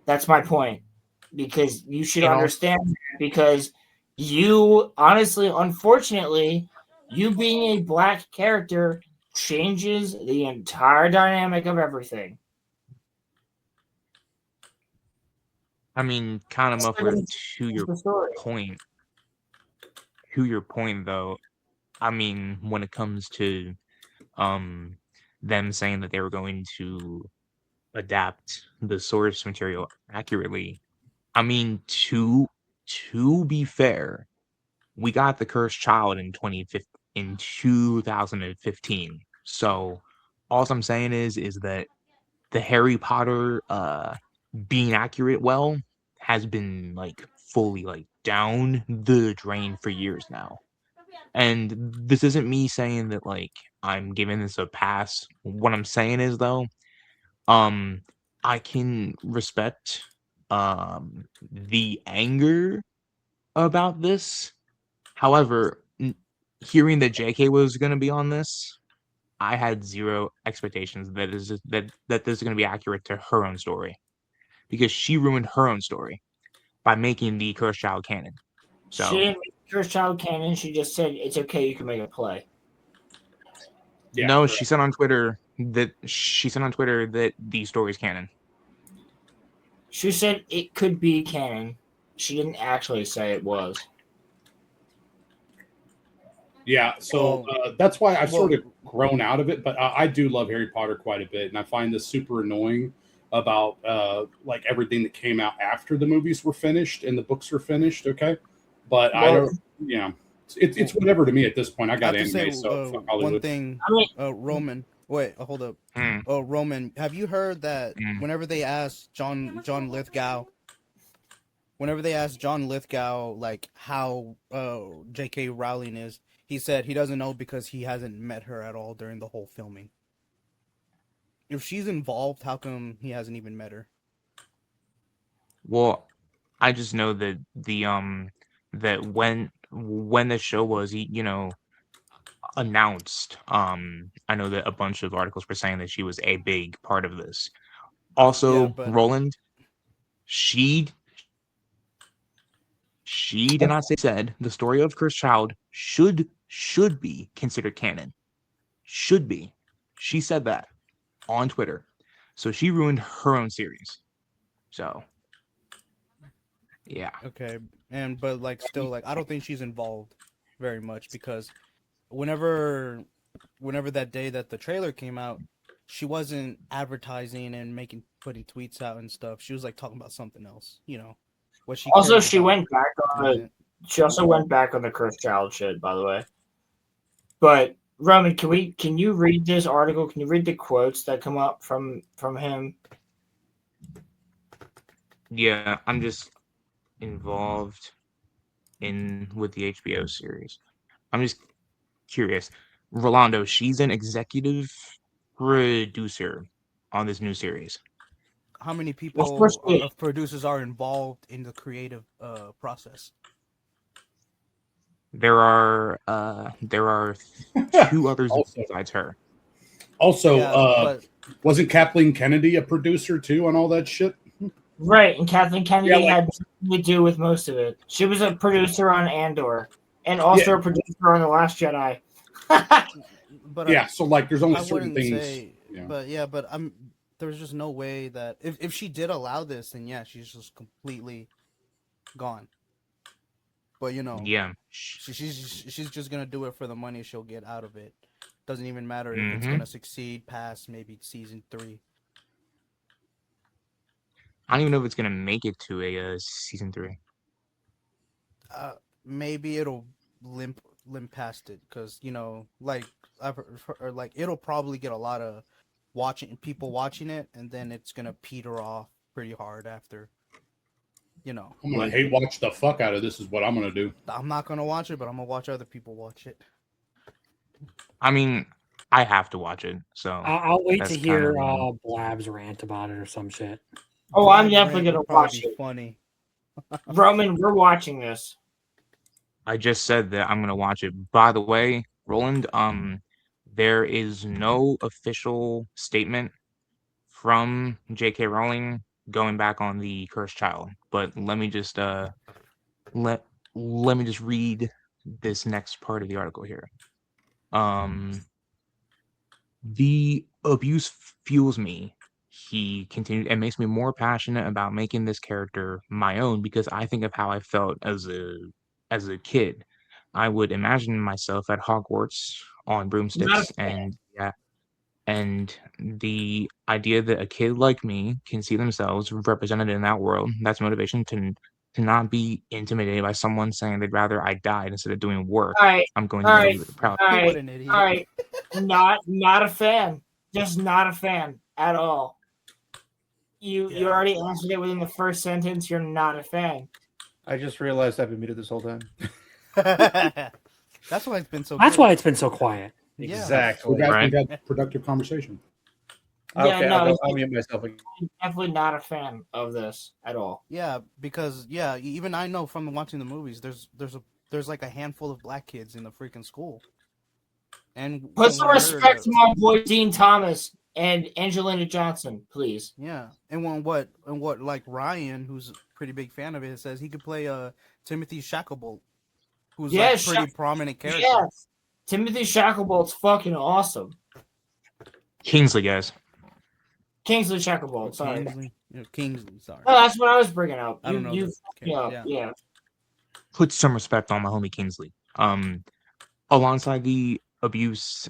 That's my point. Because you should
You know-
understand that because you, honestly, unfortunately, you being a black character changes the entire dynamic of everything.
I mean, kind of muffler to your
The story.
point. To your point, though, I mean, when it comes to them saying that they were going to adapt the source material accurately, I mean, to be fair, we got the Cursed Child in 2015. So all I'm saying is that the Harry Potter being accurate has been like fully like down the drain for years now. And this isn't me saying that like I'm giving this a pass. What I'm saying is though, I can respect the anger about this. However, hearing that JK was going to be on this, I had zero expectations that this is going to be accurate to her own story, because she ruined her own story by making the Cursed Child canon.
She
So
didn't make the Cursed Child canon. She just said it's okay. You can make a play.
Yeah,
no,
correct.
she said on Twitter that the story's canon.
She said it could be canon. She didn't actually say it was.
Yeah, so
Well,
that's why I've sort
well-
of grown out of it. But I do love Harry Potter quite a bit, and I find this super annoying about like everything that came out after the movies were finished and the books were finished. Okay, but I
Well-
don't. You know, it's whatever to me at this point. I
I
got
have to
anime,
say
so fuck
one
Hollywood.
thing.
I mean,
Roman. Wait, hold up.
Hmm.
Oh, Roman, have you heard that
Mm.
whenever they asked John Lithgow, like how J.K. Rowling is, he said he doesn't know because he hasn't met her at all during the whole filming. If she's involved, how come he hasn't even met her?
Well, I just know that that when the show was announced, I know that a bunch of articles were saying that she was a big part of this. Also,
Yeah, but
Roland, she did not say said the story of Cursed Child should be considered canon. Should be. She said that on Twitter. So she ruined her own series. So yeah.
okay, but like still like I don't think she's involved very much because whenever that day that the trailer came out, she wasn't advertising and putting tweets out and stuff. She was like talking about something else, what she
also,
cares
she
about
went back on the.
isn't-
She also went back on the Cursed Child shit, by the way. But Roman, can you read this article? Can you read the quotes that come up from him?
Yeah, I'm just involved with the HBO series. I'm just curious. Rolando, she's an executive producer on this new series.
how many
Of
people
course she is.
of producers are involved in the creative process?
There are two others
Also,
besides her.
But
wasn't Kathleen Kennedy a producer too on all that shit?
Right, and Kathleen Kennedy
Yeah, like-
had something to do with most of it. She was a producer on Andor, and also
Yeah.
a producer on The Last Jedi.
but
Yeah, so like there's only
I
certain
wouldn't
things.
say,
Yeah.
but there's just no way that if she did allow this, then yeah, she's just completely gone. But
Yeah.
she's just gonna do it for the money she'll get out of it. Doesn't even matter if it's
Mhm.
gonna succeed past maybe season 3.
I don't even know if it's gonna make it to a season 3.
Maybe it'll limp past it because like or like it'll probably get a lot of people watching it, and then it's gonna peter off pretty hard after.
I'm gonna hate watch the fuck out of this. Is what I'm gonna do.
I'm not gonna watch it, but I'm gonna watch other people watch it.
I mean, I have to watch it, so
I'll wait to
That's
hear
kinda-
Blab's rant about it or some shit.
Oh, I'm
Black
definitely
Rant
gonna
would probably
watch
be
it.
Funny.
Roman, we're watching this.
I just said that I'm gonna watch it. By the way, Roland, there is no official statement from J.K. Rowling going back on the Cursed Child. But let me just let me just read this next part of the article here. The abuse fuels me. He continued, and makes me more passionate about making this character my own because I think of how I felt as a kid. I would imagine myself at Hogwarts on broomsticks, and yeah, and the idea that a kid like me can see themselves represented in that world, that's motivation to not be intimidated by someone saying they'd rather I died instead of doing work.
All right,
I'm going
all
to
right,
be proud.
all
What
right,
an idiot.
all right. Not a fan. Just not a fan at all. You
Yeah.
already answered it within the first sentence. You're not a fan.
I just realized I've been muted this whole time.
That's why it's been so.
That's
good.
why it's been so quiet.
Yeah.
Exactly.
We've
Right.
had productive conversation.
Yeah,
Okay,
no,
I'll mute myself again.
I'm definitely not a fan of this at all.
Yeah, because even I know from watching the movies, there's like a handful of black kids in the freaking school. And
Put some
when
respect to my boy Dean Thomas and Angelina Johnson, please.
Yeah, and what like Ryan, who's a pretty big fan of it, says he could play Timothy Shacklebolt, who's like a pretty prominent character.
Yes, Timothy Shacklebolt's fucking awesome.
Kingsley, guys.
Kingsley Shacklebolt, sorry.
Kingsley, sorry.
Oh, that's what I was bringing up.
I don't know.
Yeah.
Put some respect on my homie Kingsley. Alongside the abuse,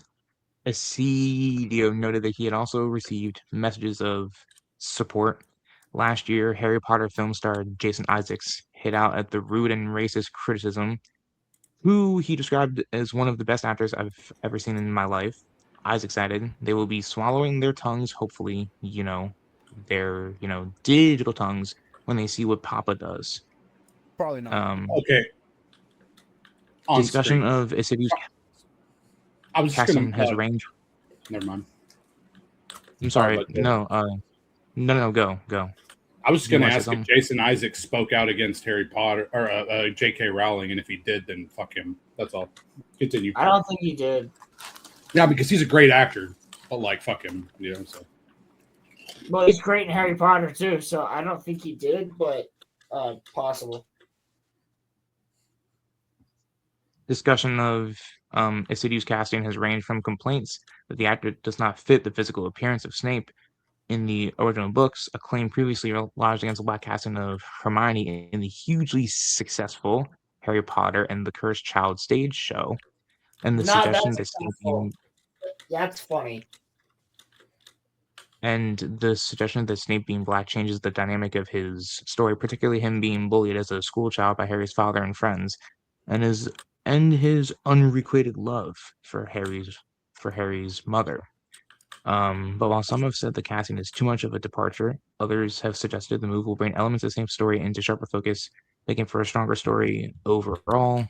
Esidio noted that he had also received messages of support. Last year, Harry Potter film star Jason Isaacs hit out at the rude and racist criticism, who he described as one of the best actors I've ever seen in my life. Isaacs added, they will be swallowing their tongues, hopefully, their, digital tongues when they see what Papa does.
Probably not.
Okay.
Discussion of Acidio's casting has ranged.
Never mind.
I'm sorry. No, go.
I was just going to ask if Jason Isaacs spoke out against Harry Potter or J.K. Rowling, and if he did, then fuck him. That's all. Continue.
I don't think he did.
Yeah, because he's a great actor, but like, fuck him. So.
Well, he's great in Harry Potter too, so I don't think he did, but possible.
Discussion of Acidio's casting has ranged from complaints that the actor does not fit the physical appearance of Snape in the original books, a claim previously lodged against the black casting of Hermione in the hugely successful Harry Potter and the Cursed Child stage show, and the suggestion that Snape
that's funny.
And the suggestion that Snape being black changes the dynamic of his story, particularly him being bullied as a school child by Harry's father and friends, and his unrequited love for Harry's mother. But while some have said the casting is too much of a departure, others have suggested the move will bring elements of the same story into sharper focus, making for a stronger story overall.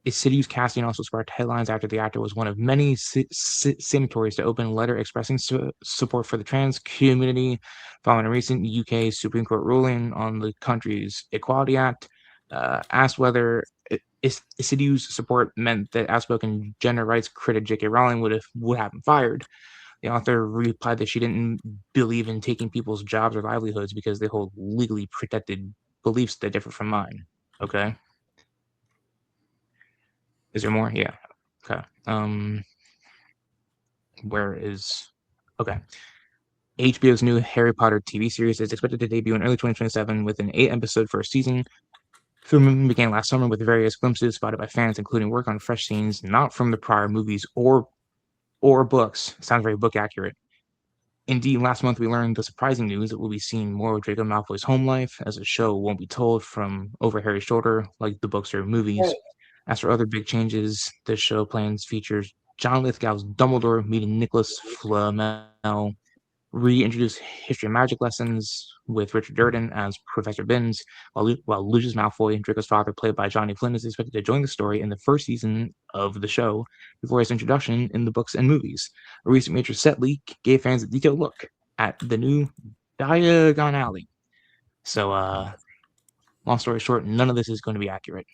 Acidio's casting also sparked headlines after the actor was one of many signatories to open letter expressing support for the trans community following a recent UK Supreme Court ruling on the country's Equality Act. Asked whether Acidio's support meant that outspoken gender rights critic J.K. Rowling would have him fired. The author replied that she didn't believe in taking people's jobs or livelihoods because they hold legally protected beliefs that differ from mine. Okay. Is there more? Yeah. Okay. Okay. HBO's new Harry Potter TV series is expected to debut in early 2027 with an 8-episode first season. Filming began last summer with various glimpses spotted by fans, including work on fresh scenes not from the prior movies or books. Sounds very book accurate. Indeed, last month we learned the surprising news that we'll be seeing more of Draco Malfoy's home life, as the show won't be told from over Harry's shoulder like the books or movies. Right. As for other big changes, the show plans features John Lithgow's Dumbledore meeting Nicholas Flamel, reintroduce history and magic lessons with Richard Durden as Professor Binns, while Lucius Malfoy, Draco's father, played by Johnny Flynn, is expected to join the story in the first season of the show before his introduction in the books and movies. A recent major set leak gave fans a detailed look at the new Diagon Alley. So, long story short, none of this is going to be accurate,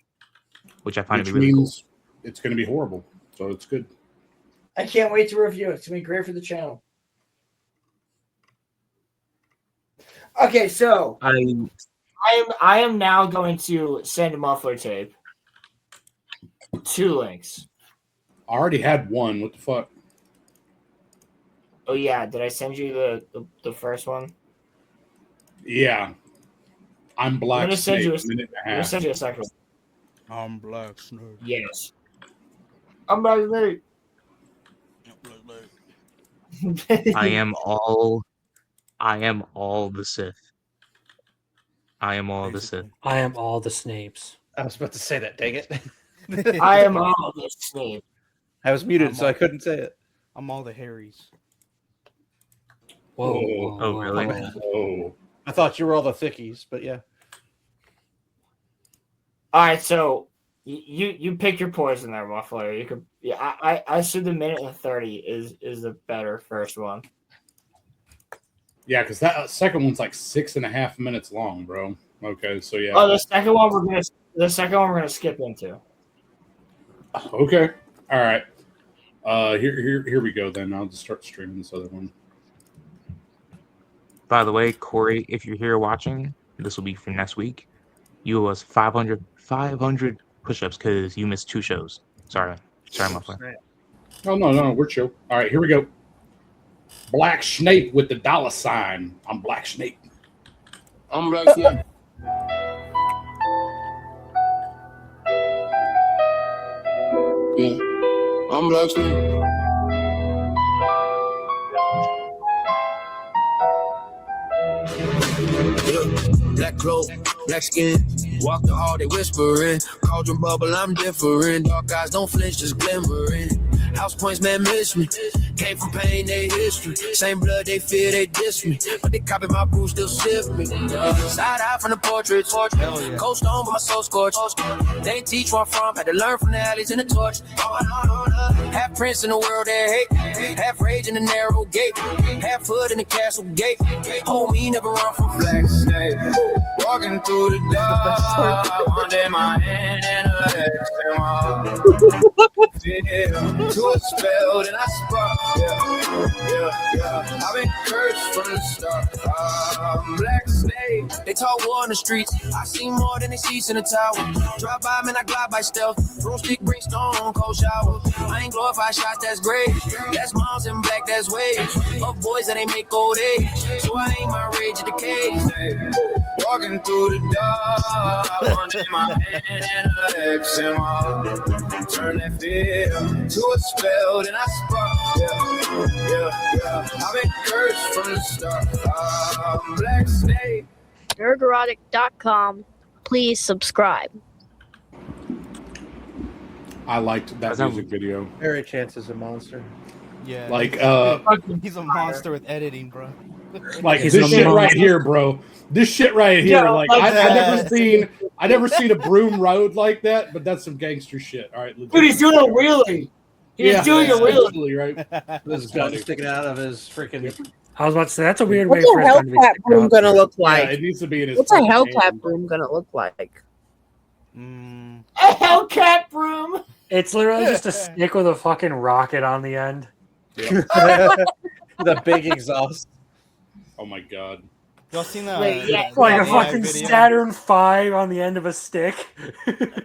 which I find to be really cool.
It's going to be horrible, so it's good.
I can't wait to review it. It's going to be great for the channel. Okay, so I am now going to send a muffler tape. 2 links.
I already had one. What the fuck?
Oh yeah, did I send you the first one?
Yeah. I'm Black.
I'm gonna send you
a
second.
I'm Black Snake.
Yes. I'm Black Snake.
I am all the Sith. I am all the Sith.
I am all the Snapes.
I was about to say that, dang it.
I am all the Snape.
I was muted, so I couldn't say it.
I'm all the Harrys.
Whoa.
Oh, really?
Oh.
I thought you were all the thickies, but yeah.
All right, so you pick your poison there, Muffler. You could, yeah. I said the minute and 30 is the better first one.
Yeah, because that second one's like 6.5 minutes long, bro. Okay, so yeah.
Oh, the second one we're gonna skip into.
Okay. All right. Here we go then. I'll just start streaming this other one.
By the way, Corey, if you're here watching, this will be for next week. You owe us 500 push-ups because you missed 2 shows. Sorry, my friend.
Oh no, we're chill. All right, here we go. Black Snape with the $sign. I'm Black Snape.
I'm Black Snape. Yeah, I'm Black Snape. Black cloak, black skin. Walk the hall, they whispering. Cauldron bubble, I'm different. Dark eyes don't flinch, just glimmering. House points, man, miss me. Came from pain, they history. Same blood, they fear, they diss me. But they copy my brew, still sift me. Side eye from the portraits. Cold stone, but my soul scorched. They ain't teach where I'm from. Had to learn from the alleys and the torch. Half prince in the world that hate. Half rage in the narrow gate. Half foot in the castle gate. Hold me, never run from Black Snape. Walking through the dark. One day my hand in a X and my to a spell, then I spark. Yeah. I've been cursed from the start. Black Snape. They talk war in the streets. I see more than they see in the tower. Drive by, man, I glide by stealth. Broomstick, bring stone, cold shower. I ain't glorified shots, that's great. That's moms in black, that's waves. Of boys that ain't make old age. So I ain't my rage at the cage. Walking through the dark. One day my hand in a X and my turn that fear to a spell, then I spark. Yeah. I've been cursed from the start. Black Snape.
Nerderotic.com. Please subscribe.
I liked that music video.
Harry Chance is a monster.
Yeah.
Like,
he's a monster with editing, bro.
Like this shit right here, bro. This shit right here.
Yeah,
like
like
I never seen a broom road like that, but that's some gangster shit. All right, legit.
Dude, he's doing a wheelie. He's doing a wheelie.
Right?
This gun sticking out of his freaking.
I was about to say that's a weird
What's
way
a
for his gun to be
Hellcat
sticking
broom
out.
gonna look
Yeah,
like?
it needs to be in his.
What's a
fucking
Hellcat
hand.
broom gonna look like?
A Hellcat broom.
It's literally just a stick with a fucking rocket on the end.
Yeah.
The big exhaust.
Oh my god.
Y'all seen that?
Wait, yeah,
Like a
that
fucking
video?
Saturn V on the end of a stick.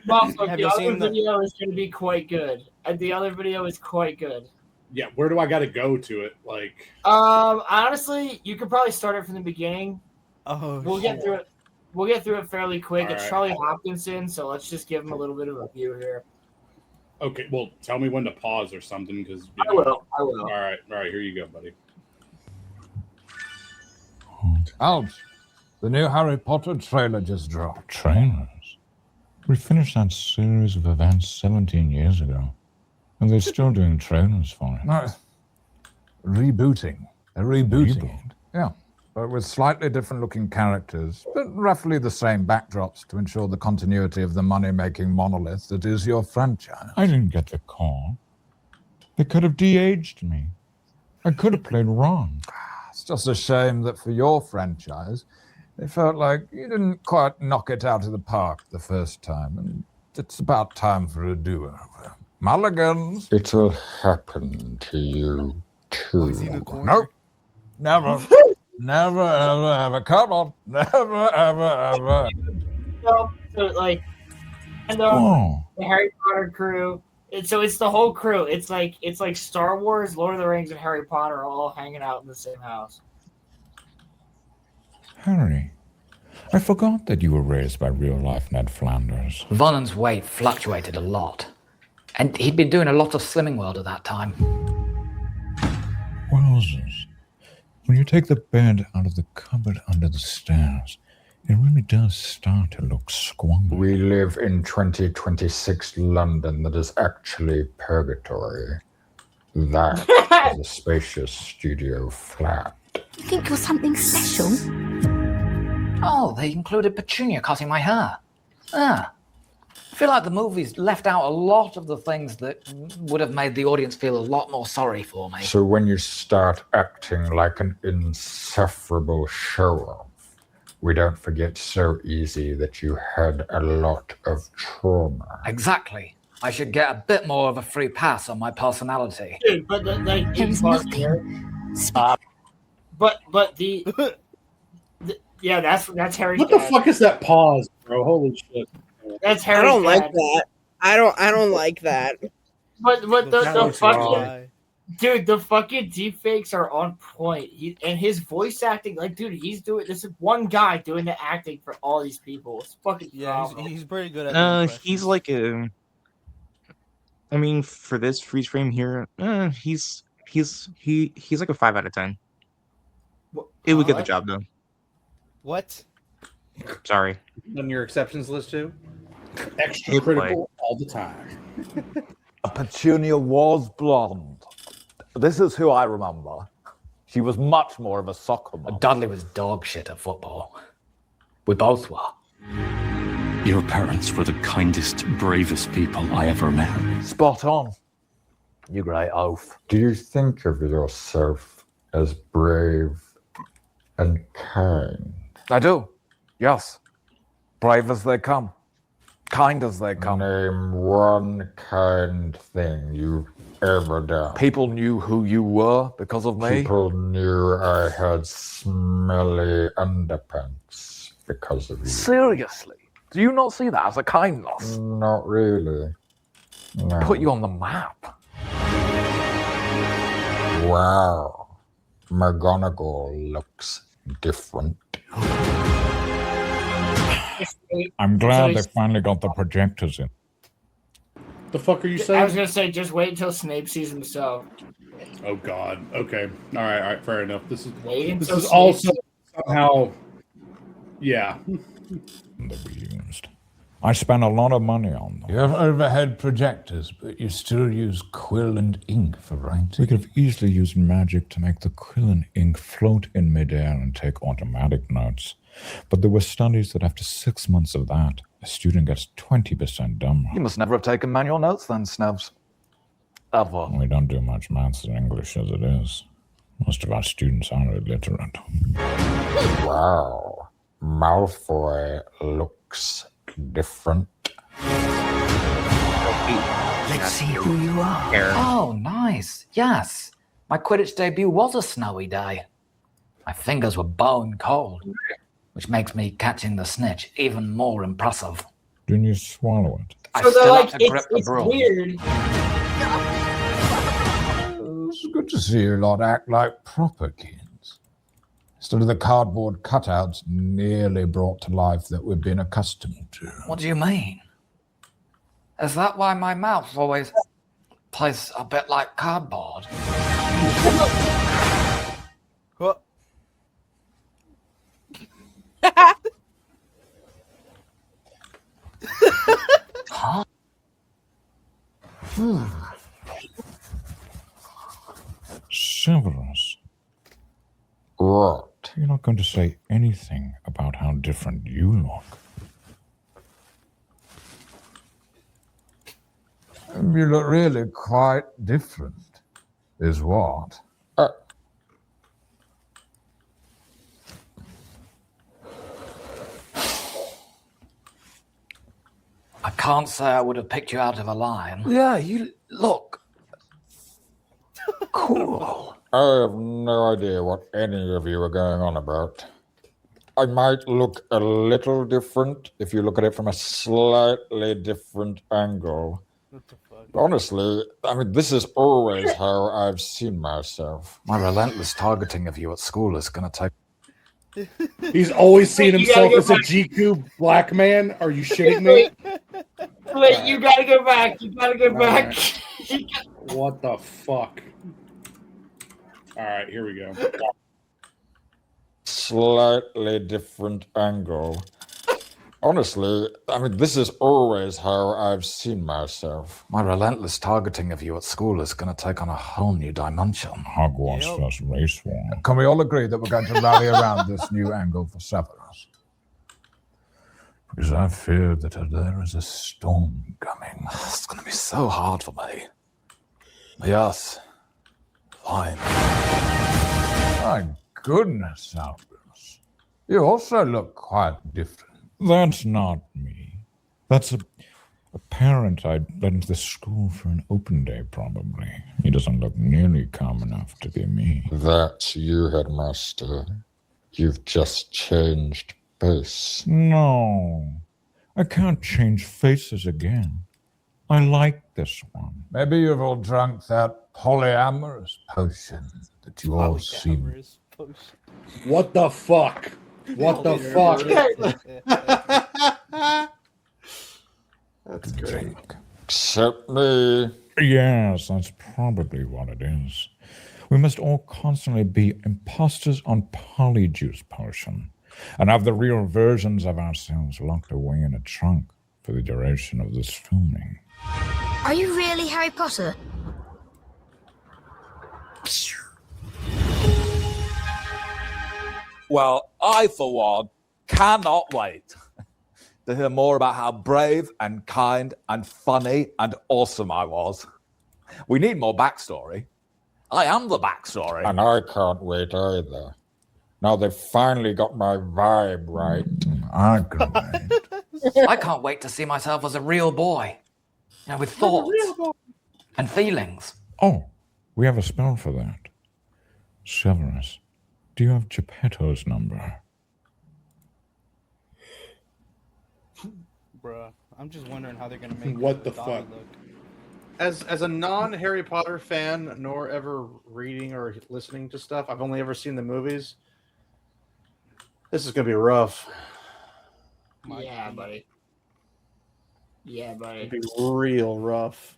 Motherfucker,
Have
the
you
other
seen the-
video is going to be quite good. The other video is quite good.
Yeah, where do I got to go to it? Like,
Honestly, you could probably start it from the beginning.
Oh,
We'll get through it. We'll get through it fairly quick.
All
It's
right.
Charlie Hopkinson, so let's just give him a little bit of a view here.
okay, well, tell me when to pause or something, because.
I will.
All right, here you go, buddy.
Alps, the new Harry Potter trailer just dropped.
Trailers? We finished that series of events 17 years ago, and they're still doing trailers for it.
No, rebooting. They're rebooting
Reboot?
it. Yeah, but with slightly different looking characters, but roughly the same backdrops to ensure the continuity of the money-making monolith that is your franchise.
I didn't get the call. They could have de-aged me. I could have played Ron.
It's just a shame that for your franchise, it felt like you didn't quite knock it out of the park the first time, and it's about time for a do-over. Mulligans.
It'll happen to you,
Oh, he's in the
too.
corner.
Nope. Never. Never, ever, ever. Come on. Never, ever, ever.
So like, and
Oh,
the Harry Potter crew. So it's the whole crew. It's like Star Wars, Lord of the Rings, and Harry Potter all hanging out in the same house.
Harry, I forgot that you were raised by real-life Ned Flanders.
Vonnon's weight fluctuated a lot, and he'd been doing a lot of Slimming World at that time.
Wowzers. When you take the bed out of the cupboard under the stairs, it really does start to look squalid.
We live in 2026 London that is actually purgatory. That is a spacious studio flat.
You think you're something special?
Oh, they included Petunia cutting my hair. I feel like the movie's left out a lot of the things that would have made the audience feel a lot more sorry for me.
So when you start acting like an insufferable show-off, we don't forget so easy that you had a lot of trauma.
Exactly. I should get a bit more of a free pass on my personality.
Dude, but like,
There is nothing.
But the yeah, that's Harry's
What the
dad.
fuck is that pause, bro? Holy shit!
That's
I
Harry's
don't like
dad.
that. I don't like that.
But the fucking
Why?
dude, the fucking deepfakes are on point. And his voice acting, like, dude, he's doing this is one guy doing the acting for all these people. It's fucking
Yeah,
phenomenal.
he's pretty good at the impressions.
He's like a. I mean, for this freeze frame here, he's like a 5 out of 10. It would get the job done.
What?
Sorry.
On your exceptions list too.
Extra critical all the time.
Petunia was blonde. This is who I remember. She was much more of a soccer mom.
Dudley was dog shit at football. We both were.
Your parents were the kindest, bravest people I ever met.
Spot on. You great oaf.
Do you think of yourself as brave and kind?
I do. Yes. Brave as they come. Kind as they come.
Name one kind thing you've ever done.
People knew who you were because of me.
People knew I had smelly underpants because of you.
Seriously? Do you not see that as a kindness?
Not really. No.
Put you on the map.
Wow. McGonagall looks different.
I'm glad they finally got the projectors in.
The fuck are you
I
saying?
was gonna say, just wait until Snape sees himself.
Oh God. Okay. All right. Fair enough. This
Wait
is
until
also somehow. Yeah.
They were used. I spent a lot of money on them.
You have overhead projectors, but you still use quill and ink for writing.
We could have easily used magic to make the quill and ink float in midair and take automatic notes. But there were studies that after 6 months of that, a student gets 20% dumber.
You must never have taken manual notes then, Snubs. Ever.
We don't do much maths and English as it is. Most of our students are illiterate.
Wow. Malfoy looks different.
Let's see who you are. Oh, nice. Yes. My Quidditch debut was a snowy day. My fingers were bone cold, which makes me catching the snitch even more impressive.
Didn't you swallow it?
I
So they're
still
like,
have to grip the
it's
broom.
weird.
It's good to see you lot act like proper kids. Instead of the cardboard cutouts nearly brought to life that we've been accustomed to.
What do you mean? Is that why my mouth always plays a bit like cardboard?
What?
Huh?
Severus,
What?
you're not going to say anything about how different you look.
You look really quite different, is what?
I can't say I would have picked you out of a line.
Yeah, you look cool.
I have no idea what any of you are going on about. I might look a little different if you look at it from a slightly different angle.
What the fuck?
Honestly, I mean, this is always how I've seen myself.
My relentless targeting of you at school is going to take...
He's always seen
You gotta
himself
go
as a
back.
GQ black man. Are you shitting me?
Wait, you gotta go back. You gotta go back.
What the fuck? All right, here we go.
Slightly different angle. Honestly, I mean, this is always how I've seen myself.
My relentless targeting of you at school is going to take on a whole new dimension.
Hogwarts
Yep.
plus race war.
Can we all agree that we're going to rally around this new angle for Severus? Because I fear that there is a storm coming.
It's going to be so hard for me. Yes. Fine.
My goodness, Severus. You also look quite different.
That's not me. That's A parent I'd let into the school for an open day, probably. He doesn't look nearly calm enough to be me.
That's you, headmaster. You've just changed base.
No, I can't change faces again. I like this one.
Maybe you've all drunk that polyamorous potion that you all seem.
Polyamorous potion.
What the fuck? What the fuck?
That's great.
Except me.
Yes, that's probably what it is. We must all constantly be imposters on Polyjuice Potion and have the real versions of ourselves locked away in a trunk for the duration of this filming.
Are you really Harry Potter?
Well, I, for one, cannot wait to hear more about how brave and kind and funny and awesome I was. We need more backstory. I am the backstory.
And I can't wait either. Now they've finally got my vibe right.
I can wait.
I can't wait to see myself as a real boy. You know, with thoughts and feelings.
Oh, we have a spell for that. Severus, do you have Geppetto's number?
Bruh, I'm just wondering how they're gonna make
What the
Dobby
fuck?
look.
As a non-Harry Potter fan, nor ever reading or listening to stuff, I've only ever seen the movies. This is gonna be rough.
Yeah, buddy. Yeah, buddy.
It'd be real rough.